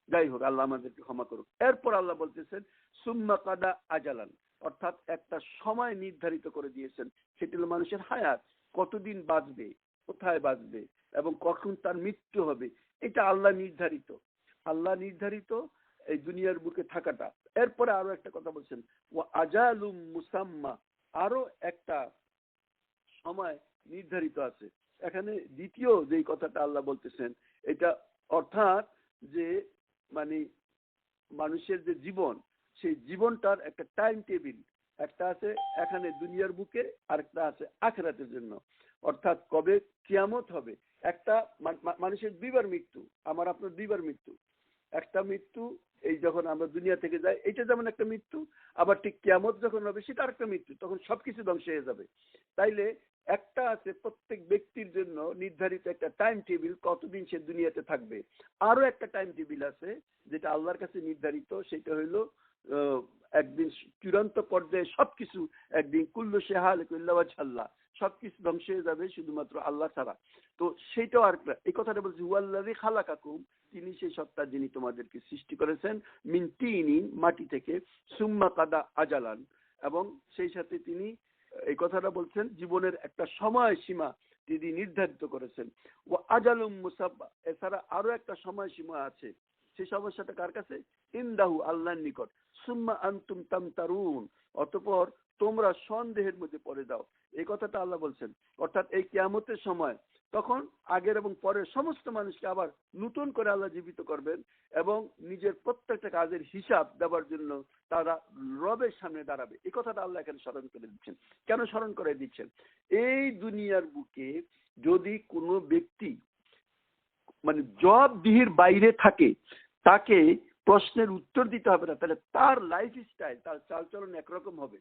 S1: যাই হোক, আল্লাহ আমাদেরকে ক্ষমা করুক। এরপর আল্লাহ বলতেছেন সুম্মা কাদা আজালান, অর্থাৎ একটা সময় নির্ধারিত করে দিয়েছেন। সেটি হলো মানুষের হায়াত, কতদিন বাঁচবে, কোথায় বাঁচবে এবং কখন তার মৃত্যু হবে, এটা আল্লাহ নির্ধারিত। আল্লাহ নির্ধারিত এই দুনিয়ার বুকে থাকাটা। এরপরে আরো একটা কথা বলছেন, ও আজালুম মুসাম্মা, আরো একটা সময় নির্ধারিত আছে। এখানে দ্বিতীয় যে কথাটা আল্লাহ বলতেছেন, এটা অর্থাৎ যে মানে মানুষের যে জীবন, সেই জীবনটার একটা টাইম টেবিল, একটা আছে এখানে দুনিয়ার বুকে, আরেকটা আছে আখিরাতের জন্য। অর্থাৎ কবে কিয়ামত হবে। একটা মানুষের দুইবার মৃত্যু, আমার আপনার দুইবার মৃত্যু। একটা মৃত্যু এই যখন আমরা দুনিয়া থেকে যাই, এটা যেমন একটা মৃত্যু, আবার ঠিক কিয়ামত যখন হবে সেটা আরেকটা মৃত্যু, তখন সবকিছু ধ্বংস হয়ে যাবে। তাইলে একটা আছে প্রত্যেক ব্যক্তির জন্য নির্ধারিত একটা টাইম টেবিল, কতদিন সে দুনিয়াতে থাকবে। আরো একটা টাইম টেবিল আছে যেটা আল্লাহর কাছে নির্ধারিত, সেটা হইলো একদিন চূড়ান্ত পর্যায়ে সবকিছু, একদিন কুল্লু শেহাল কুল্লাওয়াজাল্লাহ, সবকিছু ধ্বংস হয়ে যাবে শুধুমাত্র আল্লাহ ছাড়া। তো সেইটাও আর এই কথাটা বলছি, হুয়াল্লাযী খালাকাকুম, তিনি সেই সত্তা যিনি তোমাদেরকে সৃষ্টি করেছেন, মিন তিনিন, মাটি থেকে, সুম্মা কাদা আজালান, এবং সেই সাথে তিনি এই কথাটা বলছেন জীবনের একটা সময় সীমা তিনি নির্ধারিত করেছেন। ও আজালুম মুসাব্বা, এছাড়া আরো একটা সময় সীমা আছে। সেই সমস্যাটা কার কাছে? ইনদাহু, আল্লাহর নিকট। সুম্মা আনতুম তামতারুন, অতঃপর তোমরা সন্দেহের মধ্যে পড়ে যাও। এই কথাটা আল্লাহ বলছেন। অর্থাৎ এই কিয়ামতের সময় তখন আগের এবং পরের সমস্ত মানুষকে আবার নতুন করে আল্লাহ জীবিত করবেন এবং নিজের প্রত্যেকটা কাজের হিসাব দেওয়ার জন্য তারা রবের সামনে দাঁড়াবে। এই কথাটা আল্লাহ এখানে স্মরণ করে দিচ্ছেন। কেন স্মরণ করে দিচ্ছেন? এই দুনিয়ার বুকে যদি কোনো ব্যক্তি মানে জবাবদিহির বাইরে থাকে, তাকে প্রশ্নের উত্তর দিতে হবে না, তাহলে তার লাইফ স্টাইল, তার চালচলন একরকম হবে।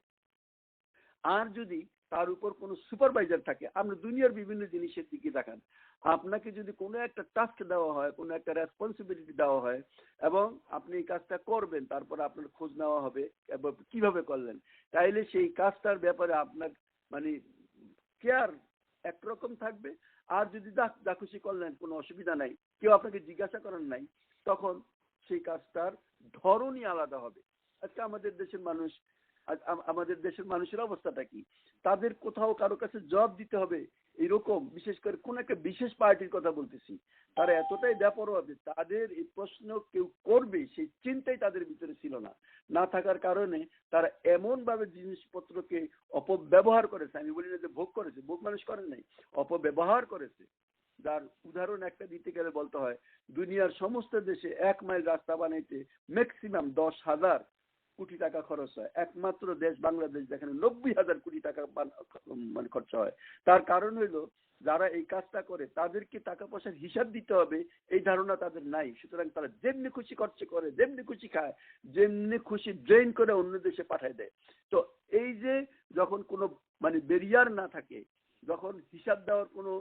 S1: আর যদি তার উপর কোনো সুপারভাইজার থাকে, আমরা দুনিয়ার বিভিন্ন জিনিসের দিকে দেখান, আপনাকে যদি কোনো একটা টাস্ক দেওয়া হয়, কোনো একটা রেসপন্সিবিলিটি দেওয়া হয় এবং আপনি এই কাজটা করবেন, তারপর আপনার খোঁজ নেওয়া হবে এবং কিভাবে করলেন, তাইলে সেই কাজটার ব্যাপারে আপনার মানে কেয়ার একরকম থাকবে। আর যদি যা খুশি করলেন, কোনো অসুবিধা নাই, কেউ আপনাকে জিজ্ঞাসা করার নাই, তখন সেই কাজটার ধরনই আলাদা হবে। আজকে আমাদের দেশের মানুষের অবস্থাটা কি? তাদের কোথাও কারো কাছে জবাব দিতে হবে এরকম, বিশেষ করে কোন একটা বিশেষ পার্টির কথা বলতেছি, তারা এতটাই ব্যাপরোয়া যে তাদের এই প্রশ্ন কেউ করবে সেই চিন্তাই তাদের ভিতরে ছিল না। না থাকার কারণে তারা এমন ভাবে জিনিসপত্রকে অপব্যবহার করেছে, আমি বলি না যে ভোগ করেছে, ভোগ মানুষ করে নাই, অপব্যবহার করেছে। যার উদাহরণ একটা দিতে গেলে বলতে হয়, দুনিয়ার সমস্ত দেশে 1 মাইল রাস্তা বানাইতে ম্যাক্সিমাম 10,000 কোটি টাকা খরচ হয়। একমাত্র দেশ বাংলাদেশ যেখানে 90,000 কোটি টাকা মানে খরচ হয়। তার কারণ হইলো যারা এই কাজটা করে তাদেরকে টাকা পয়সার হিসাব দিতে হবে এই ধারণা তাদের নাই। সুতরাং তারা যেমনি খুশি খরচ করে, যেমনি খুশি খায়, যেমনি খুশি ড্রেন করে অন্য দেশে পাঠায় দেয়। তো এই যে যখন কোনো মানে ব্যারিয়ার না থাকে, যখন হিসাব দেওয়ার কোনো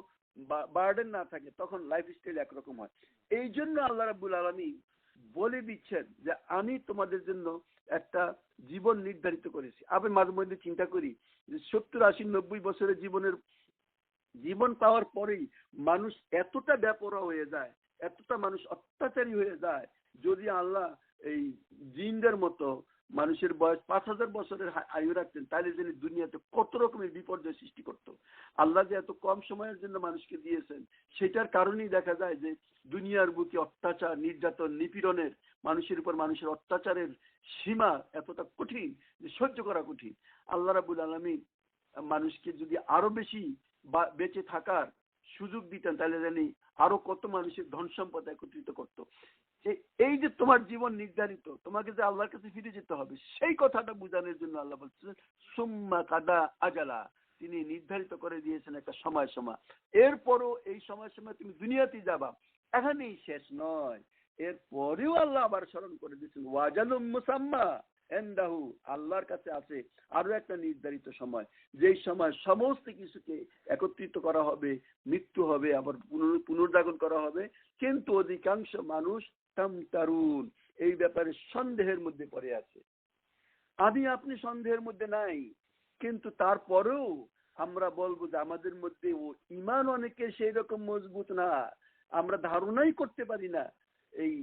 S1: বার্ডেন না থাকে, তখন লাইফ স্টাইল একরকম হয়। এই জন্য আল্লাহ রাব্বুল আলামিন বলে দিচ্ছেন যে আমি তোমাদের জন্য একটা জীবন নির্ধারিত করেছি। আমি মাঝে মধ্যে চিন্তা করি যে 70, 80, 90 বছরের জীবন পাওয়ার পরেই মানুষ এতটা ব্যাপরোয়া হয়ে যায়, এতটা মানুষ অত্যাচারী হয়ে যায়। যদি আল্লাহ এই জিনদের মতো মানুষের বয়স 5,000 বছরের আয়ু রাখতেন, তাহলে যিনি দুনিয়াতে কত রকমের বিপর্যয় সৃষ্টি করত। আল্লাহ যে এত কম সময়ের জন্য মানুষকে দিয়েছেন, সেটার কারণেই দেখা যায় যে দুনিয়ার বুকে অত্যাচার, নির্যাতন, নিপীড়নের, মানুষের উপর মানুষের অত্যাচারের সীমা এতটা কঠিন যে সহ্য করা কঠিন। আল্লাহ রাব্বুল আলামিন মানুষকে যদি আরো বেশি বেঁচে থাকার সুযোগ দিতেন, তাহলে জানি আরো কত মানুষের ধন সম্পদ একত্রিত করতো। এই যে তোমার জীবন নির্ধারিত, তোমাকে যে আল্লাহর কাছে ফিরে যেতে হবে, সেই কথাটা বোঝানোর জন্য আল্লাহ বলছেন সুম্মা কাদা আজালা। তিনি নির্ধারিত করে দিয়েছেন একটা সময়। এরপরও এই সময় তুমি দুনিয়াতে যাবা, এখানেই শেষ নয়। এরপরেও আল্লাহ আবার স্মরণ করে দিয়েছেন ওয়াজালুম মুসাম্মা এন্দাহু, আল্লাহর কাছে আছে আরো একটা নির্ধারিত সময়, যেই সময় সমস্ত কিছুকে একত্রিত করা হবে, মৃত্যু হবে, আবার পুনর্জাগরণ করা হবে। কিন্তু অধিকাংশ মানুষ তামতারুন, এই ব্যাপারে সন্দেহের মধ্যে পড়ে আছে। আপনি সন্দেহের মধ্যে নাই, কিন্তু তারপরেও আমরা বলবো যে আমাদের মধ্যে ও ইমান অনেকে সেই রকম মজবুত না, আমরা ধারণাই করতে পারি না এই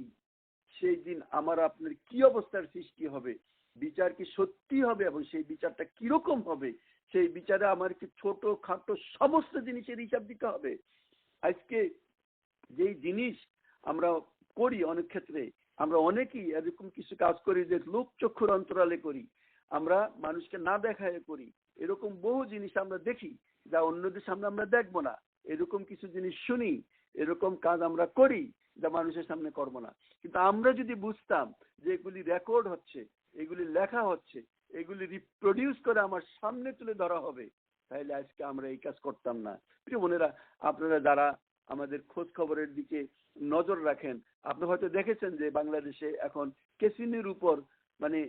S1: সেই দিন আমার আপনার কি অবস্থার সৃষ্টি হবে, বিচার কি সত্যি হবে এবং সেই বিচারটা কিরকম হবে, সেই বিচারে আমার কি ছোট খাটো সমস্ত জিনিসের হিসাব দিতে হবে। আজকে যেই জিনিস আমরা করি, অনেক ক্ষেত্রে আমরা অনেকেই এরকম কিছু কাজ করি যে লোক চক্ষুর অন্তরালে করি, আমরা মানুষকে না দেখায় করি। এরকম বহু জিনিস আমরা দেখি যা অন্যদের সামনে আমরা দেখবো না, এরকম কিছু জিনিস শুনি, এরকম কাজ আমরা করি যা মানুষের সামনে করবো না। কিন্তু আমরা যদি বুঝতাম যে এগুলি রেকর্ড হচ্ছে, এগুলি লেখা হচ্ছে, এগুলি রিপ্রোডিউস করে আমার সামনে তুলে ধরা হবে, তাহলে আজকে আমরা এই কাজ করতাম না। প্রিয় বোনেরা, আপনারা যারা আমাদের খোঁজ খবরের দিকে নজর রাখেন, আপনি হয়তো দেখেছেন যে বাংলাদেশে এখন কেসিনের উপর মানে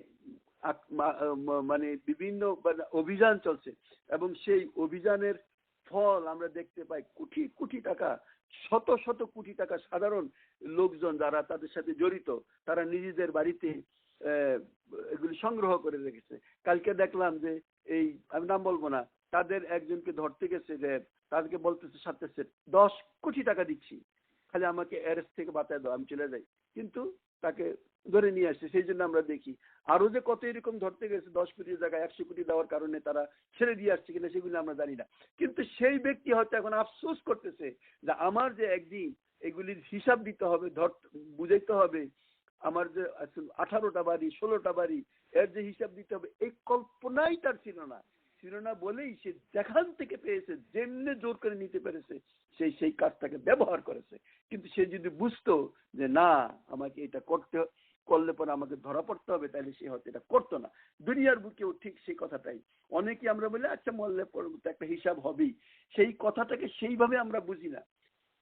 S1: মানে বিভিন্ন অভিযান চলছে, এবং সেই অভিযানের ফল আমরা দেখতে পাই কোটি কোটি টাকা, শত শত কোটি টাকা সাধারণ লোকজন যারা তাদের সাথে জড়িত, তারা নিজেদের বাড়িতে এগুলি সংগ্রহ করে রেখেছে। কালকে দেখলাম যে এই আমি নাম বলবো না, তাদের একজনকে ধরতে গেছে, যে তাদেরকে বলতেছে সাথে 10 কোটি টাকা দিচ্ছি, খালি আমাকে অ্যারেস্ট থেকে বাঁচায় দাও, আমি চলে যাই। কিন্তু তাকে ধরে নিয়ে আসছে। সেই জন্য আমরা দেখি আরো যে কত এরকম ধরতে গেছে, 10 কোটির জায়গায় 100 কোটি দেওয়ার কারণে তারা ছেড়ে দিয়ে আসছে কিনা সেগুলো আমরা জানি না। কিন্তু সেই ব্যক্তি হয়তো এখন আফসোস করতেছে যে আমার যে একদিন এগুলির হিসাব দিতে হবে, বুঝাইতে হবে, আমার যে 18টা বাড়ি 16টা বাড়ি, এর যে হিসাব দিতে হবে, এই কল্পনাই তার ছিল না বলেই সে যেখান থেকে পেয়েছে, যেমনি জোর করে নিতে পেরেছে, সেই কাজটাকে ব্যবহার করেছে। কিন্তু সে যদি বুঝতো যে না আমাকে এটা করলে পরে আমাকে ধরা পড়তে হবে, তাহলে সে হয়তো এটা করতো না। দুনিয়ার বুকেও ঠিক সেই কথাটাই, অনেকে আমরা বলি আচ্ছা মরলে পরবর্তী একটা হিসাব হবেই, সেই কথাটাকে সেইভাবে আমরা বুঝি না।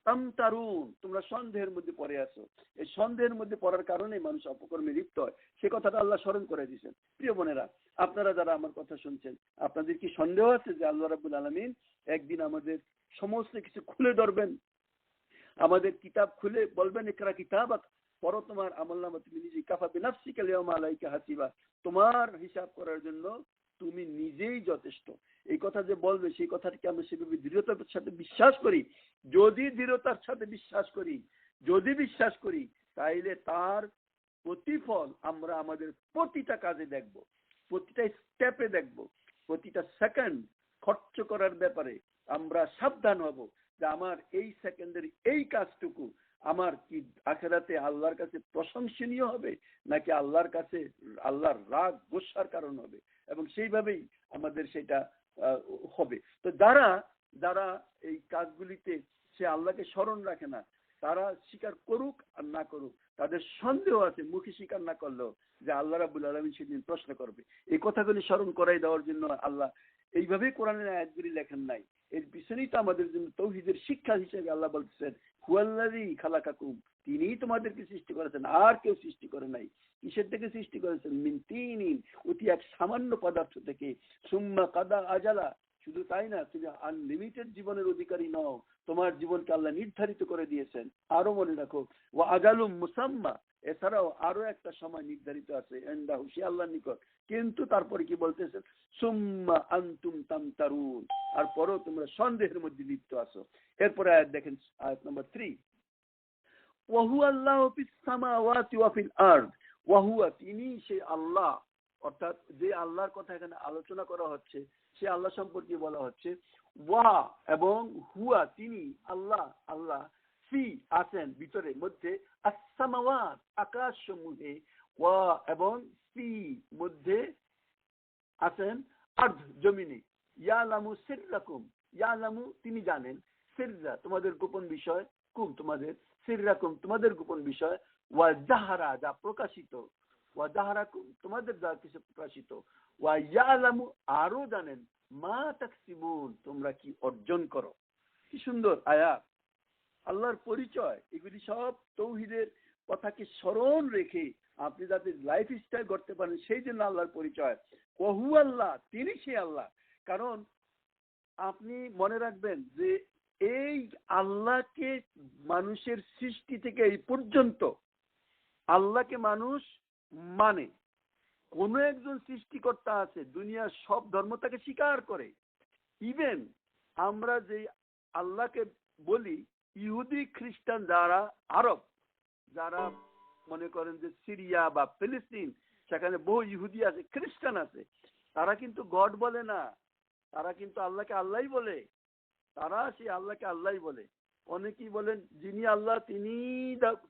S1: তামতারুন, তোমরা সন্দেহের মধ্যে পড়ে আছো। এই সন্দেহের মধ্যে পড়ার কারণে মানুষ অপকর্মে লিপ্ত হয়, সে কথাটা আল্লাহ স্মরণ করে দিয়েছেন। প্রিয় বোনেরা, আপনারা যারা আমার কথা শুনছেন, আপনাদের কি সন্দেহ আছে যে আল্লাহ রাব্বুল আলামিন একদিন আমাদের সমস্ত কিছু খুলে ধরবেন, আমাদের কিতাব খুলে বলবেন ইকরা কিতাবাক, পড়ো তোমার আমলনামা, তুমি নিজে, কাফা বিনাফসিকা আল-ইয়াওমা আলাইকা হাসিবা, তোমার হিসাব করার জন্য তুমি নিজেই যথেষ্ট। এই কথা যে বলবে, সেই কথাটাকে আমরা সেভাবে দৃঢ়তার সাথে বিশ্বাস করি। যদি দৃঢ়তার সাথে বিশ্বাস করি, তাইলে তার প্রতিফল আমরা আমাদের প্রতিটা কাজে দেখব, প্রতিটা স্টেপে দেখব, প্রতিটা সেকেন্ড খরচ করার ব্যাপারে আমরা সাবধান হব যে আমার এই সেকেন্ডের এই কাজটুকু আমার কি আখেরাতে আল্লাহর কাছে প্রশংসনীয় হবে নাকি আল্লাহর কাছে আল্লাহর রাগ গোসার কারণ হবে, এবং সেইভাবেই আমাদের সেটা হবে। তো যারা যারা এই কাজগুলিতে সে আল্লাহকে স্মরণ রাখে না, তারা স্বীকার করুক আর না করুক, তাদের সন্দেহ আছে মুখে স্বীকার না করলেও যে আল্লাহ রাব্বুল আলামিন সেদিন প্রশ্ন করবে। এই কথাগুলি স্মরণ করাই দেওয়ার জন্য আল্লাহ এইভাবেই কোরআনের আয়াতগুলি লেখেন নাই। এর পিছনেই তো আমাদের জন্য তৌহিদের শিক্ষা হিসেবে আল্লাহ বলতেছেন হুয়াল্লাযী খালাকাকুম, তিনিই তোমাদেরকে সৃষ্টি করেছেন, আর কেউ সৃষ্টি করে নাই। কিসের থেকে সৃষ্টি করেছেন? মিন তিনিন, অতি এক সামান্য পদার্থ থেকে। সুম্মা কাদা আজালা, শুধু তাই না, তুমি আনলিমিটেড জীবনের অধিকারী নও, তোমার জীবনকে আল্লাহ নির্ধারিত করে দিয়েছেন। আরো মনে রাখো, ওয়া আজালুম মুসাম্মা, এছাড়াও আরো একটা সময় নির্ধারিত আছে ইনদাহু, সে আল্লাহর নিকট। কিন্তু তারপরে কি বলতেছেন? সুম্মা আনতুম তামতারুন, আর পরও তোমরা সন্দেহের মধ্যে লিপ্ত আছো। এরপরে আয়াত দেখেন, আয়াত নম্বর 3, ওয়াহুয়া আল্লাহু ফিস সামাওয়াতি ওয়া ফিল আরদ, ওয়াহুয়া, তিনি সেই আল্লাহ, অর্থাৎ যে আল্লাহর কথা এখানে আলোচনা করা হচ্ছে সে আল্লাহ সম্পর্কে বলা হচ্ছে। ওয়া, এবং হুয়া, তিনি আল্লাহ, আল্লাহ ফি আছেন ভিতরে, মধ্যে, আস-সামাওয়াত, আকাশ সমূহে, ওয়া এবং ফি মধ্যে আছেন, আরদ জমিনে, ইয়ালামু সিররাকুম, ইয়ালামু তিনি জানেন, সিররা তোমাদের গোপন বিষয়, কুম তোমাদের, সিররাকুম তোমাদের গোপন বিষয়, ওয়া জাহারা যা প্রকাশিত, ওয়া জাহারাকুম তোমাদের যা কিছু প্রকাশিত, ওয়া ইয়ালামু আরো জানেন, মা তাকসিবুন তোমরা কি অর্জন করো। কি সুন্দর আয়াত! আল্লাহর পরিচয়, এগুলি সব তৌহিদের কথাকে স্মরণ রেখে আপনি যাতে লাইফ স্টাইল করতে পারেন সেই জন্য আল্লাহর পরিচয়। ওহু আল্লাহ, তিনি সে আল্লাহ। কারণ আপনি মনে রাখবেন যে এই আল্লাহকে মানুষের সৃষ্টি থেকে এই পর্যন্ত আল্লাহকে মানুষ মানে, কোন একজন সৃষ্টিকর্তা আছে, দুনিয়ার সব ধর্ম তাকে স্বীকার করে। ইভেন আমরা যে আল্লাহকে বলি, ইহুদি খ্রিস্টান যারা আরব, যারা মনে করেন যে সিরিয়া বা ফিলিস্তিন, সেখানে বহু ইহুদি আছে, খ্রিস্টান আছে, তারা কিন্তু গড বলে না, তারা কিন্তু আল্লাহকে আল্লাহই বলে। তারা সেই আল্লাহকে আল্লাহই বলে। অনেকেই বলেন যিনি আল্লাহ তিনি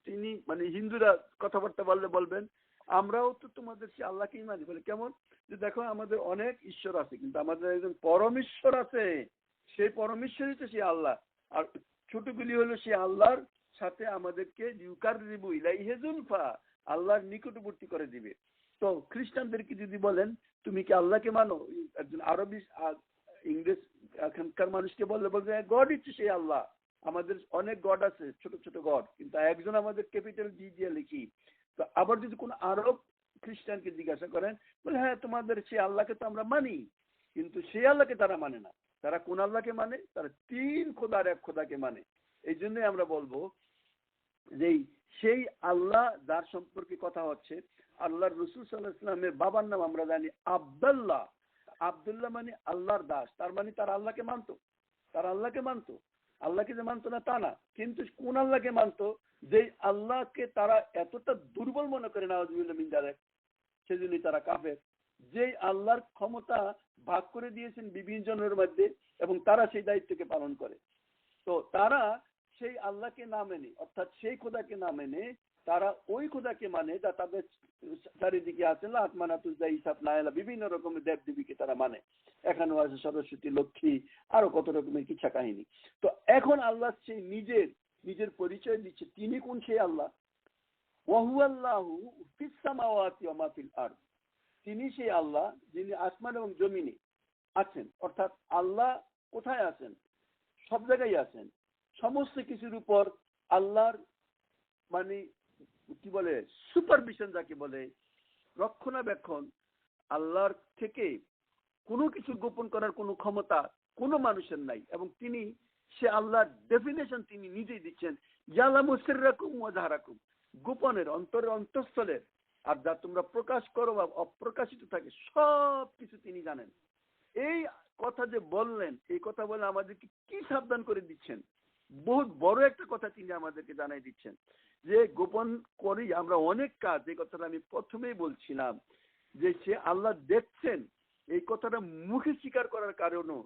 S1: তিনি মানে হিন্দুরা কথাবার্তা বললে বলবেন আমরাও তো তোমাদের সেই আল্লাহকেই মানি। বলে কেমন? যে দেখো আমাদের অনেক ঈশ্বর আছে, কিন্তু আমাদের একজন পরমেশ্বর আছে, সেই পরমেশ্বরই তো সেই আল্লাহ। আর ছোটগুলি হলো সেই আল্লাহর সাথে আমাদেরকে ইউকাররিবু ইলাইহি যুলফা, আল্লাহর নিকটবর্তী করে দিবে। তো খ্রিস্টানদেরকে যদি বলেন তুমি কি আল্লাহকে মানো, একজন আরবি ইংরেজ এখানকার মানুষকে বললে বলবে গড ইচ্ছে সেই আল্লাহ, আমাদের অনেক গড আছে, ছোট ছোট গড, কিন্তু একজন আমাদের ক্যাপিটাল জি দিয়ে লিখি। তো আবার যদি কোনো আরব খ্রিস্টানকে জিজ্ঞাসা করেন, বলে হ্যাঁ তোমাদের সেই আল্লাহকে তো আমরা মানি, কিন্তু সেই আল্লাহকে তারা মানে না। তারা কোন আল্লাহকে মানে? তারা 3 খোদার এক খোদাকে মানে। এই জন্যই আমরা বলবো যে সেই আল্লাহ যার সম্পর্কে কথা হচ্ছে, আল্লাহর রাসূল সাল্লাল্লাহু আলাইহি ওয়াসাল্লামের বাবার নাম আমরা জানি আব্দুল্লাহ। আব্দুল্লাহ মানে আল্লাহর দাস, তার মানে তার আল্লাহকে মানতো, তার আল্লাহকে মানতো। আল্লাহকে যে মানতো না তা না, কিন্তু কোন আল্লাহকে মানতো? যে আল্লাহকে তারা এতটা দুর্বল মনে করে, নাউযুবিল্লাহ মিন যালিক, সেজন্যই তারা কাফের। যে আল্লাহর ক্ষমতা ভাগ করে দিয়েছেন বিভিন্ন জনের মধ্যে এবং তারা সেই দায়িত্বকে পালন করে। তো তারা সেই আল্লাহকে না মেনে, অর্থাৎ সেই খোদাকে না মেনে তারা ওই খোদাকে মানে যা তাদের চারিদিকে আছে, লাত মানাতুজ্জা ইসাব নায়লা, বিভিন্ন রকমের দেব দেবীকে তারা মানে। এখানেও আছে সরস্বতী, লক্ষ্মী, আরো কত রকমের কিচ্ছা কাহিনী। তো এখন আল্লাহ সেই নিজের পরিচয় দিচ্ছে, তিনি কোন সেই আল্লাহ। ওয়াহুয়াল্লাহু ফিস সামাওয়াতি ওয়া মা ফিল আরদ, তিনি সেই আল্লাহ যিনি আসমান এবং জমিনে আছেন। অর্থাৎ আল্লাহ কোথায় আছেন? সব জায়গায় আছেন। সমস্ত কিছুর উপর আল্লাহর মানে কি বলে সুপারভিশন যাকে বলে, রক্ষণাবেক্ষণ, আল্লাহর থেকে কোনো কিছু গোপন করার কোনো ক্ষমতা কোনো মানুষের নাই। এবং তিনি সে আল্লাহর ডেফিনেশন তিনি নিজেই দিচ্ছেন, ইয়ালামু সিররাকুম ওয়া জাহরাকুম, গোপনের অন্তরের অন্তঃস্থলের আর যা তোমরা প্রকাশ করো বা অপ্রকাশিত থাকে সব কিছু তিনি জানেন। এই কথা যে বললেন, এই কথা বলে আমাদেরকে কি সাবধান করে দিচ্ছেন, বহুত বড় একটা কথা তিনি আমাদেরকে জানাই দিচ্ছেন যে গোপন করি আমরা অনেক কাজ, এই কথাটা আমি প্রথমেই বলছিলাম যে সে আল্লাহ দেখছেন, এই কথাটা মুখে স্বীকার করার কারণও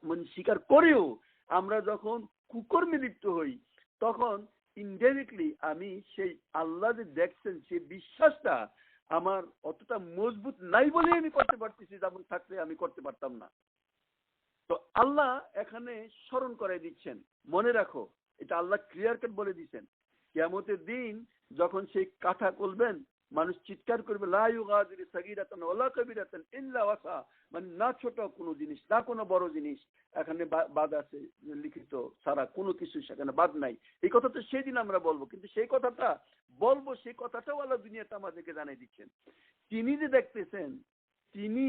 S1: মানে স্বীকার করেও আমরা যখন কুকর্মে লিপ্ত হই তখন ইনডাইরেক্টলি আমি সেই আল্লাহ যে দেখছেন সেই বিশ্বাসটা আমার অতটা মজবুত নাই বলেই আমি করতে পারতেছি, যেমন থাকলে আমি করতে পারতাম না। তো আল্লাহ এখানে স্মরণ করাই দিচ্ছেন, মনে রাখো, এটা আল্লাহ ক্লিয়ার কাট বলে দিচ্ছেন, কিয়ামতের দিন যখন সেই কাঠা করবেন মানুষ চিৎকার করবে লা ইউগাদিরু সাগীরাতান ওয়ালা কাবীরাতান ইল্লা ওয়াসা, মানে না ছোট কোনো জিনিস না কোনো বড় জিনিস এখানে বাদ আছে লিখিত সারা কোনো কিছু সেখানে বাদ নাই। এই কথা তো সেই দিন আমরা বলবো, কিন্তু সেই কথাটা বলবো সেই কথাটাও আল্লাহ দুনিয়াতে আমাদেরকে জানিয়ে দিচ্ছেন। তিনি যে দেখতেছেন, তিনি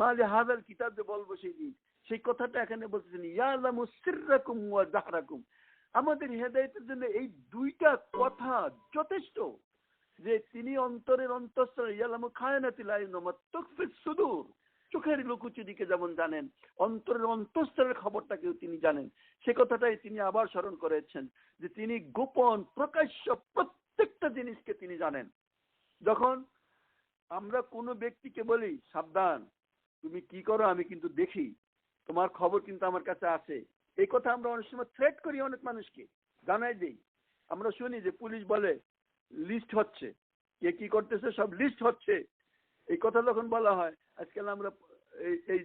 S1: মালে হাজার কিতাব যে বলবো সেই দিন, সেই কথাটা এখানে বলতেছেন ইয়ালামু সিররাকুম ওয়া জাহরাকুম। আমাদের হেদায়েতের জন্য এই দুইটা কথা যথেষ্ট, যে তিনি অন্তরের অন্তঃস্থলে ইয়ালামু খায়নাতিল আইন ওয়া তুখফিস সুদূর, চোখের লুকোচুরিকে যেমন জানেন, অন্তরের অন্তঃস্থলের খবরটাকেও তিনি জানেন। সে কথাটাই তিনি আবার স্মরণ করেছেন যে তিনি গোপন প্রকাশ্য প্রত্যেকটা জিনিসকে তিনি জানেন। যখন আমরা কোনো ব্যক্তিকে বলি সাবধান তুমি কি করো আমি কিন্তু দেখি, তোমার খবর কিন্তু আমার কাছে আছে, এই কথা আমরা অনেক সময় থ্রেট করি, অনেক মানুষকে জানাই দেই। আমরা শুনি যে পুলিশ বলে লিস্ট হচ্ছে, কে কি করতেছে সব লিস্ট হচ্ছে। এই কথা যখন বলা হয়, আজকাল আমরা এই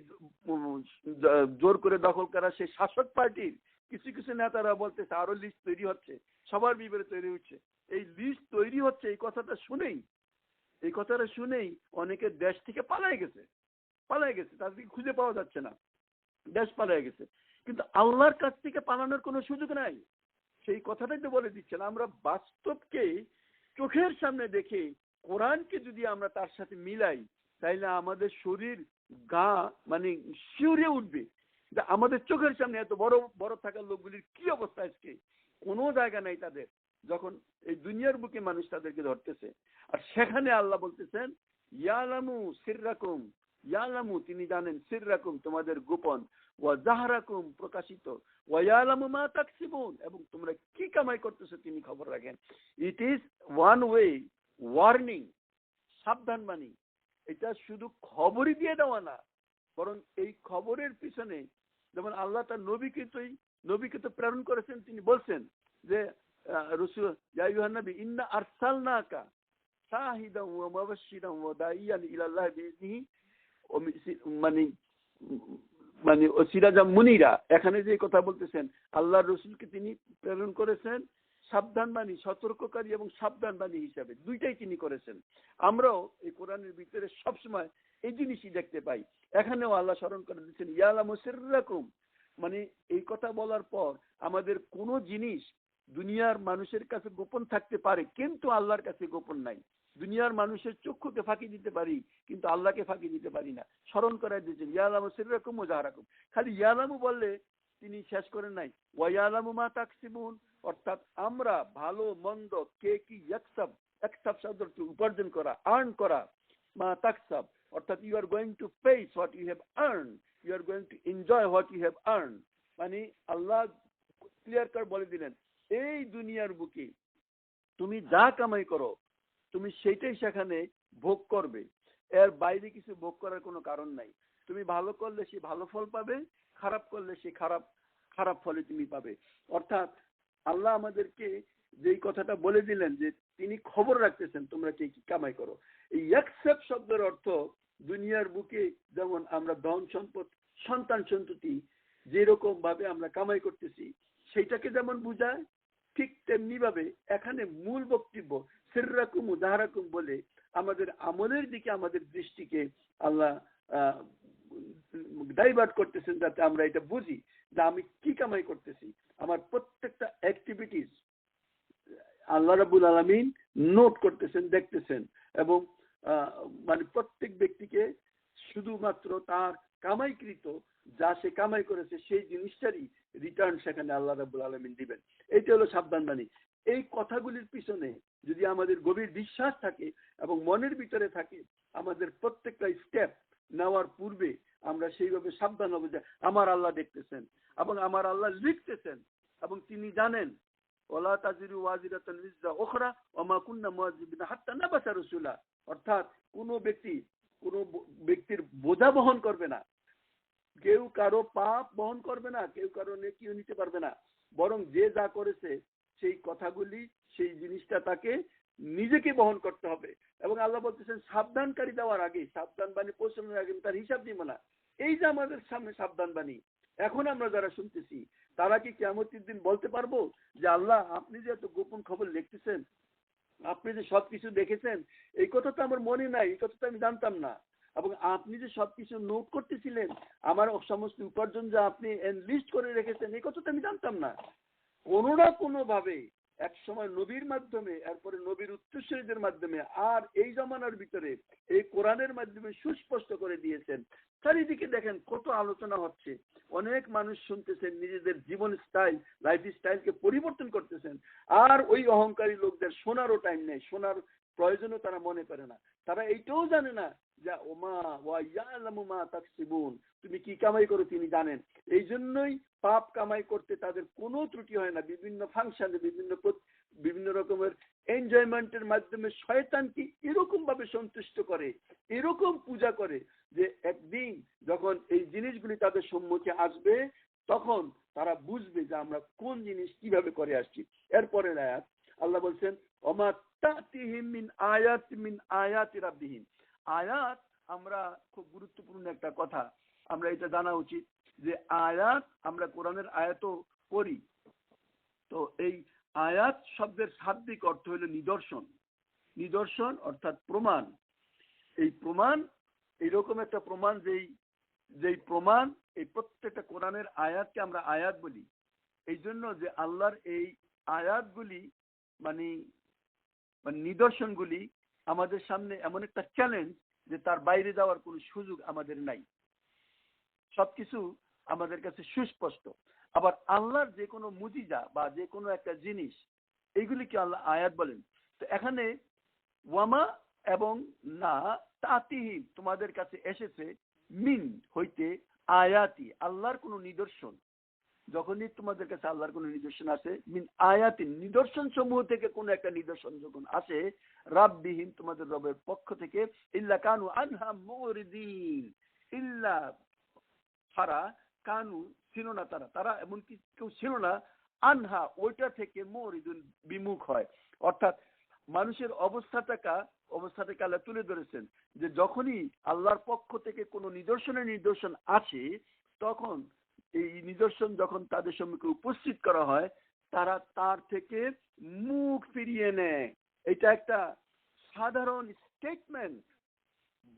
S1: জোর করে দখল করা সেই শাসক পার্টির কিছু কিছু নেতারা বলতেছে আরো লিস্ট তৈরি হচ্ছে, সবার বিবরে তৈরি হচ্ছে। এই লিস্ট তৈরি হচ্ছে এই কথাটা শুনেই অনেকে দেশ থেকে পালাই গেছে, তাদেরকে খুঁজে পাওয়া যাচ্ছে না, দেশ পালিয়ে গেছে। কিন্তু আল্লাহর কাছ থেকে পালানোর কোনো সুযোগ নাই। সেই কথাটাই তো বলে দিচ্ছেন, আমরা বাস্তবকে চোখের সামনে দেখে কোরআনকে যদি আমরা তার সাথে মিলাই তাইলে আমাদের শরীর গা মানে শিউরে উঠবে। আমাদের চোখের সামনে এত বড় বড় থাকা লোকগুলির কি অবস্থা, আজকে কোনো জায়গা নাই তাদের, যখন এই দুনিয়ার বুকে মানুষ তাদেরকে ধরতেছে। আর সেখানে আল্লাহ বলতেছেন ইয়ালামু সিররাকুম, ইয়ালামু তিনি জানেন, সিররাকুম তোমাদের গোপন, ওয়া জাহরাকুম প্রকাশিত, ওয়া ইয়ালামু মা তাকসিবুন এবং তোমরা কি কামাই করতেছো তিনি খবর রাখেন। It is one way warning, সাবধান বাণী। এটা শুধু খবরই দিয়ে দেওয়া না, বরং এই খবরের পিছনে যেমন আল্লাহ তার নবীকে তো প্রেরণ করেছেন, তিনি বলছেন যে রাসূল ইয়া আইয়ুহান নবী ইন্না আরসালনাকা শাহিদান ওয়া মুবাশশিরান ওয়া দাইয়ান ইলাল্লাহি বিইذনিহি মানে মানে সিরাজাম মুনিরা। এখানে যে কথা বলতেছেন আল্লাহর রাসূলকে তিনি প্রেরণ করেছেন সাবধানবাণী, সতর্ককারী এবং সাবধানবাণী হিসাবে, দুইটাই তিনি করেছেন। আমরাও এই কোরআনের ভিতরে সবসময় এই জিনিসই দেখতে পাই। এখানেও আল্লাহ স্মরণ করে দিচ্ছেন ইয়ালামু সিররাকুম, মানে এই কথা বলার পর আমাদের কোনো জিনিস দুনিয়ার মানুষের কাছে গোপন থাকতে পারে কিন্তু আল্লাহর কাছে গোপন নাই। দুনিয়ার মানুষের চক্ষুকে ফাঁকি দিতে পারি কিন্তু আল্লাহকে ফাঁকি দিতে পারি না। স্মরণ করাই দিয়েছেন ইয়ালামু সিররাকুম ওয়া জাহরাকুম। খালি ইয়ালামু বললে তিনি শেষ করেন নাই, ওয়া ইয়ালামু মা তাকসিবুন, অর্থাৎ আমরা ভালো মন্দ কে কি একসাব শব্দটি উপার্জন করা, আর্ন করা, মা তাকসাব অর্থাৎ you are going to face what you have earn, you are going to enjoy what you have earn. মানে আল্লাহ ক্লিয়ার কাট বলে দিলেন এই দুনিয়ার বুকে তুমি যা কামাই করো তুমি সেইটাই সেখানে ভোগ করবে, এর বাইরে কিছু ভোগ করার কোনো কারণ নাই। তুমি ভালো করলে সে ভালো ফল পাবে, খারাপ করলে সে খারাপ ফলে তুমি পাবে। অর্থাৎ আল্লাহ আমাদেরকে যেই কথাটা বলে দিলেন যে তিনি খবর রাখতেছেন তোমরা কে কি কামাই করো। এই একসেপ্ট শব্দের অর্থ দুনিয়ার বুকে যেমন আমরা ধন সম্পদ সন্তান সন্ততি যেরকম ভাবে আমরা কামাই করতেছি সেইটাকে যেমন বুঝায়, ঠিক তেমনি ভাবে এখানে মূল বক্তব্য সিররাকুম জাহরাকুম বলে আমাদের আমলের দিকে আমাদের দৃষ্টিকে আল্লাহ ডাইভার্ট করতেছেন, যাতে আমরা এটা বুঝি যে আমি কি কামাই করতেছি। আমার প্রত্যেকটা অ্যাক্টিভিটিস আল্লাহ রাব্বুল আলামিন নোট করতেছেন, দেখতেছেন এবং মানে প্রত্যেক ব্যক্তিকে শুধুমাত্র তার কামাইকৃত যা সে কামাই করেছে সেই জিনিসটারই রিটার্ন সেখানে আল্লাহ রাব্বুল আলামিন দিবেন। এইটা হলো সাবধান বাণী। এই কথাগুলির পিছনে যদি আমাদের গভীর বিশ্বাস থাকে এবং মনের ভিতরে থাকে, আমাদের প্রত্যেকটা স্টেপ নেওয়ার পূর্বে আমরা সেইভাবে সাবধান হব যে আমার আল্লাহ দেখতেছেন এবং আমার আল্লাহ লিখতেছেন এবং তিনি জানেন ওয়ালা তাজিরু ওয়াজিরাতুন উযরা উখরা ওয়া মা কুননা মুআযিবিনা হাত্তা নাবাসা রাসূলা। অর্থাৎ কোনো ব্যক্তির বোঝা বহন করবে না, কেউ কারো পাপ বহন করবে না, কেউ কারো নেকিও নিতে পারবে না, বরং যে যা করেছে সেই কথাগুলি, সেই জিনিসটা তাকে নিজেকে বহন করতে হবে। এবং আল্লাহ বলতেছেন সাবধানকারী দেওয়ার আগে, সাবধান বাণী পৌঁছানোর আগে তার হিসাব দিব না। এই যে আমাদের সামনে সাবধান বাণী, এখন আমরা যারা শুনতেছি তারা কি কিয়ামতের দিন বলতে পারবো যে আল্লাহ আপনি যে এত গোপন খবর লিখতেছেন, আপনি যে সবকিছু দেখেছেন, এই কথা তো আমার মনে নাই, এই কথা তো আমি জানতাম না, এবং আপনি যে সবকিছু নোট করতেছিলেন, আমার সমস্ত উপার্জন যে আপনি লিস্ট করে রেখেছেন, এই কথা তো আমি জানতাম না। কোনো না কোনো ভাবে এক সময় নবীর মাধ্যমে, এরপরে নবীর উত্তরসূরিদের মাধ্যমে, আর এই জমানার ভিতরে এই কোরআনের মাধ্যমে সুস্পষ্ট করে দিয়েছেন। চারিদিকে দেখেন কত আলোচনা হচ্ছে, অনেক মানুষ শুনতেছেন, নিজেদের জীবন স্টাইল, লাইফ স্টাইলকে পরিবর্তন করতেছেন। আর ওই অহংকারী লোকদের শোনারও টাইম নেই, শোনার প্রয়োজনও তারা মনে করে না। তারা এইটাও জানে না যে ওমা ওয়া ইয়ালামু মা তাকসিবুন, তুমি কি কামাই করো তিনি জানেন। এই জন্যই পাপ কামাই করতে তাদের কোনো ত্রুটি হয় না। বিভিন্ন ফাংশনে, বিভিন্ন রকমের এনজয়মেন্টের মাধ্যমে শয়তানকে এরকম ভাবে সন্তুষ্ট করে, এরকম পূজা করে যে একদিন যখন এই জিনিসগুলি তাদের সম্মুখে আসবে, তখন তারা বুঝবে যে আমরা কোন জিনিস কিভাবে করে আসছি। এরপরে আয়াত আল্লাহ বলছেন ওমা তাতিহিম মিন আয়াতি রাব্বিহিম। আয়াত, আমরা খুব গুরুত্বপূর্ণ একটা কথা আমরা এটা জানা উচিত যে আয়াত, আমরা কোরআনের আয়াতও পড়ি, তো এই আয়াত শব্দের শাব্দিক অর্থ হলো নিদর্শন। নিদর্শন অর্থাৎ প্রমাণ। এই প্রমাণ এইরকম একটা প্রমাণ, যেই প্রমাণ, এই প্রত্যেকটা কোরআনের আয়াতকে আমরা আয়াত বলি এই জন্য যে আল্লাহর এই আয়াতগুলি মানে নিদর্শনগুলি আমাদের সামনে এমন একটা চ্যালেঞ্জ যে তার বাইরে যাওয়ার কোনো সুযোগ আমাদের নাই, সবকিছু আমাদের কাছে সুস্পষ্ট। আবার আল্লাহর যে কোনো মুজিজা বা যে কোনো একটা জিনিস, এইগুলিকে আল্লাহ আয়াত বলেন। তো এখানে ওয়ামা এবং না তাতিহি, তোমাদের কাছে এসেছে মিন হইতে আয়াতি, আল্লাহর কোনো নিদর্শন। যখনই তোমাদের কাছে আল্লাহর কোনো নিদর্শন আসে, মিন আয়াতি, নিদর্শন সমূহ থেকে কোনো একটা নিদর্শন যখন আসে, রাব্বিহিম, তোমাদের রবের পক্ষ থেকে, ইল্লা কানু আনহা মুরিদিন, ইল্লা ছাড়া, কানু ছিল না তারা, তারা এমন কেউ ছিল না, আনহা ওইটা থেকে মুরিদুন বিমুখ হয়। অর্থাৎ মানুষের অবস্থাটাকে আল্লাহ তুলে ধরেছেন যে যখনই আল্লাহর পক্ষ থেকে কোনো নিদর্শন আসে, তখন এই নিদর্শন যখন তাদের সম্মুখে উপস্থিত করা হয়, তারা তার থেকে মুখ ফিরিয়ে নেয়। এটা একটা সাধারণ স্টেটমেন্ট,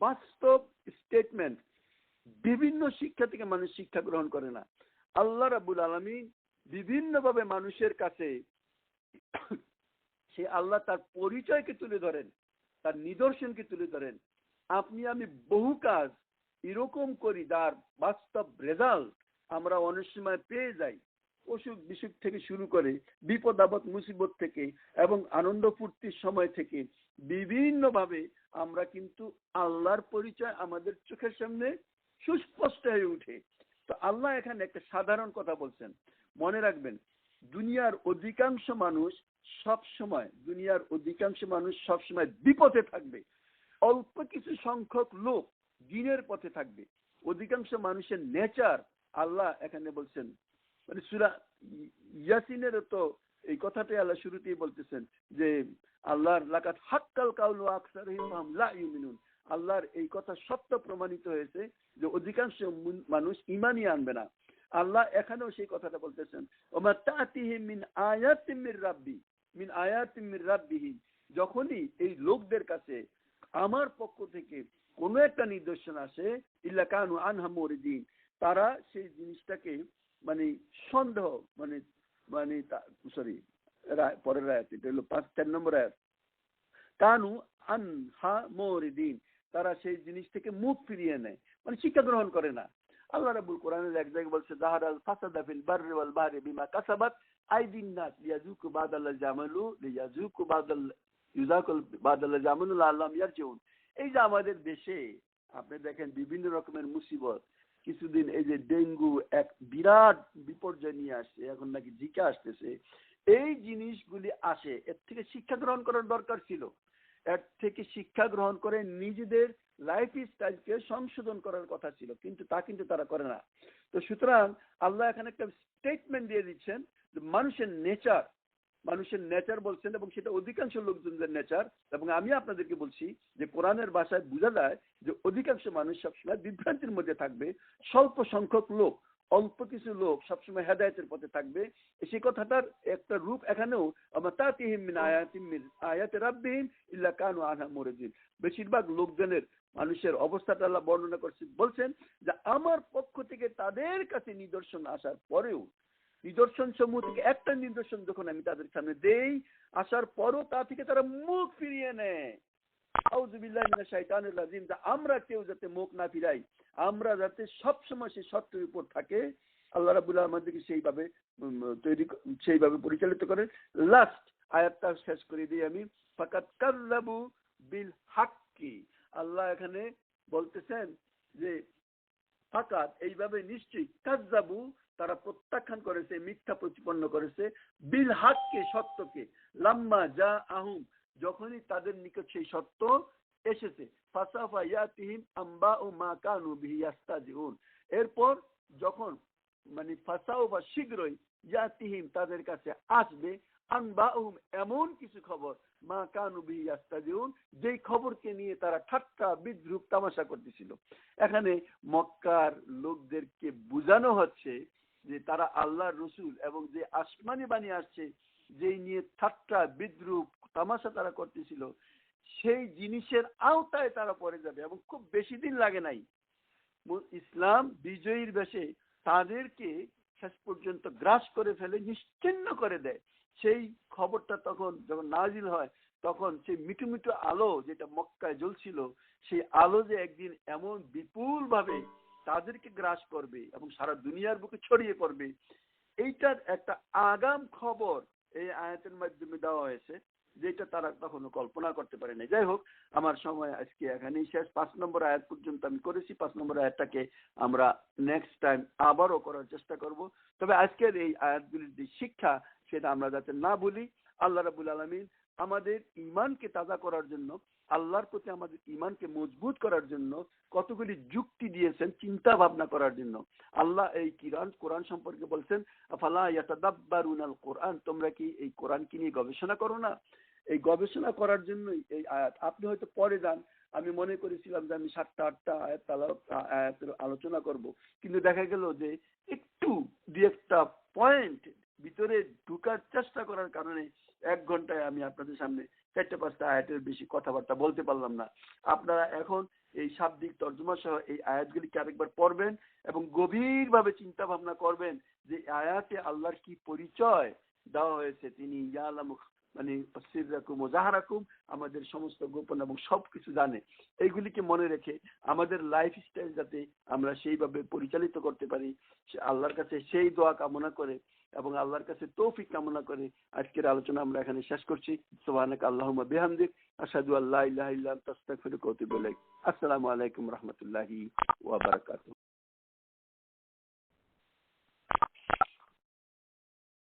S1: বাস্তব স্টেটমেন্ট। বিভিন্ন শিক্ষা থেকে মানুষ শিক্ষা গ্রহণ করে না। আল্লাহ রাব্বুল আলামিন বিভিন্নভাবে মানুষের কাছে সে আল্লাহ তার পরিচয়কে তুলে ধরেন, তার নিদর্শনকে তুলে ধরেন। আপনি আমি বহু কাজ এরকম করি যার বাস্তব রেজাল্ট আমরা অনেক সময় পেয়ে যাই, অসুখ বিসুখ থেকে শুরু করে বিপদ আপদ মুসিবত থেকে এবং আনন্দ ফুর্তির সময় থেকে বিভিন্নভাবে আমরা কিন্তু আল্লাহর পরিচয় আমাদের চোখের সামনে সুস্পষ্ট হয়ে উঠে। তো আল্লাহ এখানে একটা সাধারণ কথা বলছেন, মনে রাখবেন দুনিয়ার অধিকাংশ মানুষ সবসময় বিপথে থাকবে, অল্প কিছু সংখ্যক লোক দ্বীনের পথে থাকবে। অধিকাংশ মানুষের নেচার আল্লাহ এখানে বলছেন, মানে সূরা ইয়াসিনের তো এই কথাটাই আল্লাহ শুরুতেই বলতেছেন যে আল্লাহর লাকাত হাক্কাল কাউলু আকসারিহিম লা ইউমিনুন, আল্লাহর এই কথা সত্য প্রমাণিত হয়েছে যে অধিকাংশ মানুষ ঈমানই আনবে না। আল্লাহ এখানেও সেই কথাটা বলতেছেন, ওমা তাতিহিম মিন আয়াতিম মির রাব্বিহিম, যখনই এই লোকদের কাছে আমার পক্ষ থেকে কোনো একটা নিদর্শন আসে, ইল্লা কানু আনহা মুরিদিন, তারা সেই জিনিসটাকে মানে সন্দেহ সরি পরের আয়াত, এটা হলো 4 নম্বর আয়াত, কানু আনহা মুরিদিন, তারা সেই জিনিস থেকে মুখ ফিরিয়ে নেয়, মানে শিক্ষা গ্রহণ করে না। আল্লাহ রাব্বুল কোরআনের এক জায়গায় বলছে যাহারাল ফাসাদা ফিল বাররি ওয়াল বাহরি বিমা কাসাবাত আইদিন নাস লিয়াযুকু বাদাল জামালু লিয়াযুকু বাদাল ইউযাকুল বাদাল জামালু লাআল্লাহুম ইয়ারজিউন। এই যে আমাদের দেশে আপনি দেখেন বিভিন্ন রকমের মুসিবত, কিছুদিন এই যে ডেঙ্গু এক বিরাট বিপর্যয় নিয়ে আসছে, এখন নাকি জিকা আসতেছে, এই জিনিসগুলি আসে, এর থেকে শিক্ষা গ্রহণ করার দরকার ছিল। এর থেকে শিক্ষা গ্রহণ করে নিজেদের লাইফ স্টাইলকে সংশোধন করার কথা ছিল, কিন্তু তা কিন্তু তারা করে না। তো সুতরাং আল্লাহ এখানে একটা স্টেটমেন্ট দিয়ে দিচ্ছেন যে মানুষের নেচার বলছেন, এবং সেটা অধিকাংশ লোকজনদের নেচার। এবং আমি আপনাদেরকে বলছি যে কোরআনের ভাষায় বোঝা যায় যে অধিকাংশ মানুষ সবসময় বিভ্রান্তির মধ্যে থাকবে, স্বল্প সংখ্যক লোক, অল্প কিছু লোক সবসময় হেদায়েতের পথে থাকবে। সেই কথাটার একটা রূপ এখানেও, বেশিরভাগ লোকজনের মানুষের অবস্থাটা আল্লাহ বর্ণনা করছে, বলছেন যে আমার পক্ষ থেকে তাদের কাছে নিদর্শন আসার পরেও, নিদর্শন সমূহ থেকে একটা নিদর্শন যখন আমি তাদের সামনে দেই, আসার পরও তা থেকে তারা মুখ ফিরিয়ে নেয়। আউযুবিল্লাহি মিনাশ শাইতানির রাজিম। আমরা কেউ যাতে মুখ না ফিরাই, আমরা যাতে সবসময় সেই সত্যের উপর থাকে, আল্লাহ রাব্বুল আলামিন আমাদেরকে সেইভাবে পরিচালিত করেন। লাস্ট আয়াতটা শেষ করে দিই আমি। ফাকাত কাযযাবু বিল হাক্কি, আল্লাহ এখানে বলতেছেন যে ফাকাত, এইভাবে নিশ্চয়ই, কাযযাবু, তারা প্রত্যাখ্যান করেছে, মিথ্যা প্রতিপন্ন করেছে, বিল হাক্কি, সত্যকে, লাম্মা যা আহুম, যখনই তাদের নিকট সেই সত্য এসেছে, ফাসাফা ইয়াতিহিম আম্বাউ মা কানু বিহি ইয়াস্তাজিউন, এরপর যখন মানে ফাসাও বা শীঘ্রই, ইয়াতিহিম তাদের কাছে আসবে, আনবাউহুম এমন কিছু খবর, মা কানু বিহি ইয়াস্তাজিউন যেই খবরকে নিয়ে তারা ঠাট্টা বিদ্রুপ তামাশা করতেছিল। এখানে মক্কার লোকদেরকে বোঝানো হচ্ছে যে তারা আল্লাহর রসুল এবং যে আসমানি বাণী আসছে, যেই নিয়ে ঠাট্টা বিদ্রুপ তামাশা তারা করতেছিল, সেই জিনিসের আওতায় তারা পড়ে যাবে। এবং খুব বেশি দিন লাগে নাই, ইসলাম বিজয়ীর বেশে তাদেরকে শেষ পর্যন্ত গ্রাস করে ফেলে, নিশ্চিহ্ন করে দেয়। সেই খবরটা তখন যখন নাজিল হয়, তখন সেই মিটু মিটু আলো যেটা মক্কায় জ্বলছিল, সেই আলো যে একদিন এমন বিপুল ভাবে তাদেরকে গ্রাস করবে এবং সারা দুনিয়ার বুকে ছড়িয়ে পড়বে, এইটার একটা আগাম খবর এই আয়াতের মাধ্যমে দেওয়া হয়েছে, যেটা তারা তখনও কল্পনা করতে পারে না। যাই হোক, আমার সময় আজকে এখানেই শেষ। 5 নম্বর আয়াত পর্যন্ত আমি করেছি। 5 নম্বর আয়াতটাকে আমরা নেক্সট টাইম আবারও করার চেষ্টা করব। তবে আজকের এই আয়াতগুলির যে শিক্ষা, সেটা আমরা যাতে না ভুলি। আল্লাহ রাব্বুল আলামিন আমাদের ঈমানকে তাজা করার জন্য, আল্লাহর প্রতি আমাদের ঈমানকে মজবুত করার জন্য কতগুলি যুক্তি দিয়েছেন, চিন্তা ভাবনা করার জন্য। আল্লাহ এই কোরআন সম্পর্কে বলছেন, আফালা ইয়াতাদাব্বারুনাল কোরআন, তোমরা কি এই কোরআনকে নিয়ে গবেষণা করো না? এই গবেষণা করার জন্যই এই আয়াত। আপনি হয়তো পরে যান, আমি মনে করেছিলাম যে আমি 7টা-8টা আয়াতের আলোচনা করব, কিন্তু দেখা গেল যে একটু দু একটা পয়েন্ট ভিতরে ঢুকার চেষ্টা করার কারণে 1 ঘন্টায় আমি আপনাদের সামনে 4-5টা আয়াতের বেশি কথাবার্তা বলতে পারলাম না। আপনারা এখন এই শাব্দিক তর্জমা সহ এই আয়াতগুলিকে আরেকবার পড়বেন এবং গভীরভাবে চিন্তা ভাবনা করবেন যে আয়াতে আল্লাহর কি পরিচয় দেওয়া হয়েছে। তিনি ইয়ালামু মানে সিররাকুম ওয়া জাহরাকুম, আমাদের সমস্ত গোপন এবং সবকিছু জানে। এইগুলিকে মনে রেখে আমাদের লাইফ স্টাইল যাতে আমরা সেইভাবে পরিচালিত করতে পারি, আল্লাহর কাছে সেই দোয়া কামনা করে এবং আল্লাহর কাছে তৌফিক কামনা করে আজকের আলোচনা আমরা এখানে শেষ করছি। সুবহানাকা আল্লাহুম্মা বিহামদিক, আশহাদু আল্লা ইলাহা ইল্লা আনতা, আস্তাগফিরুকা ওয়া আতুবু ইলাইক। আসসালামু আলাইকুম ওয়া রাহমাতুল্লাহি ওয়া বারাকাতুহু।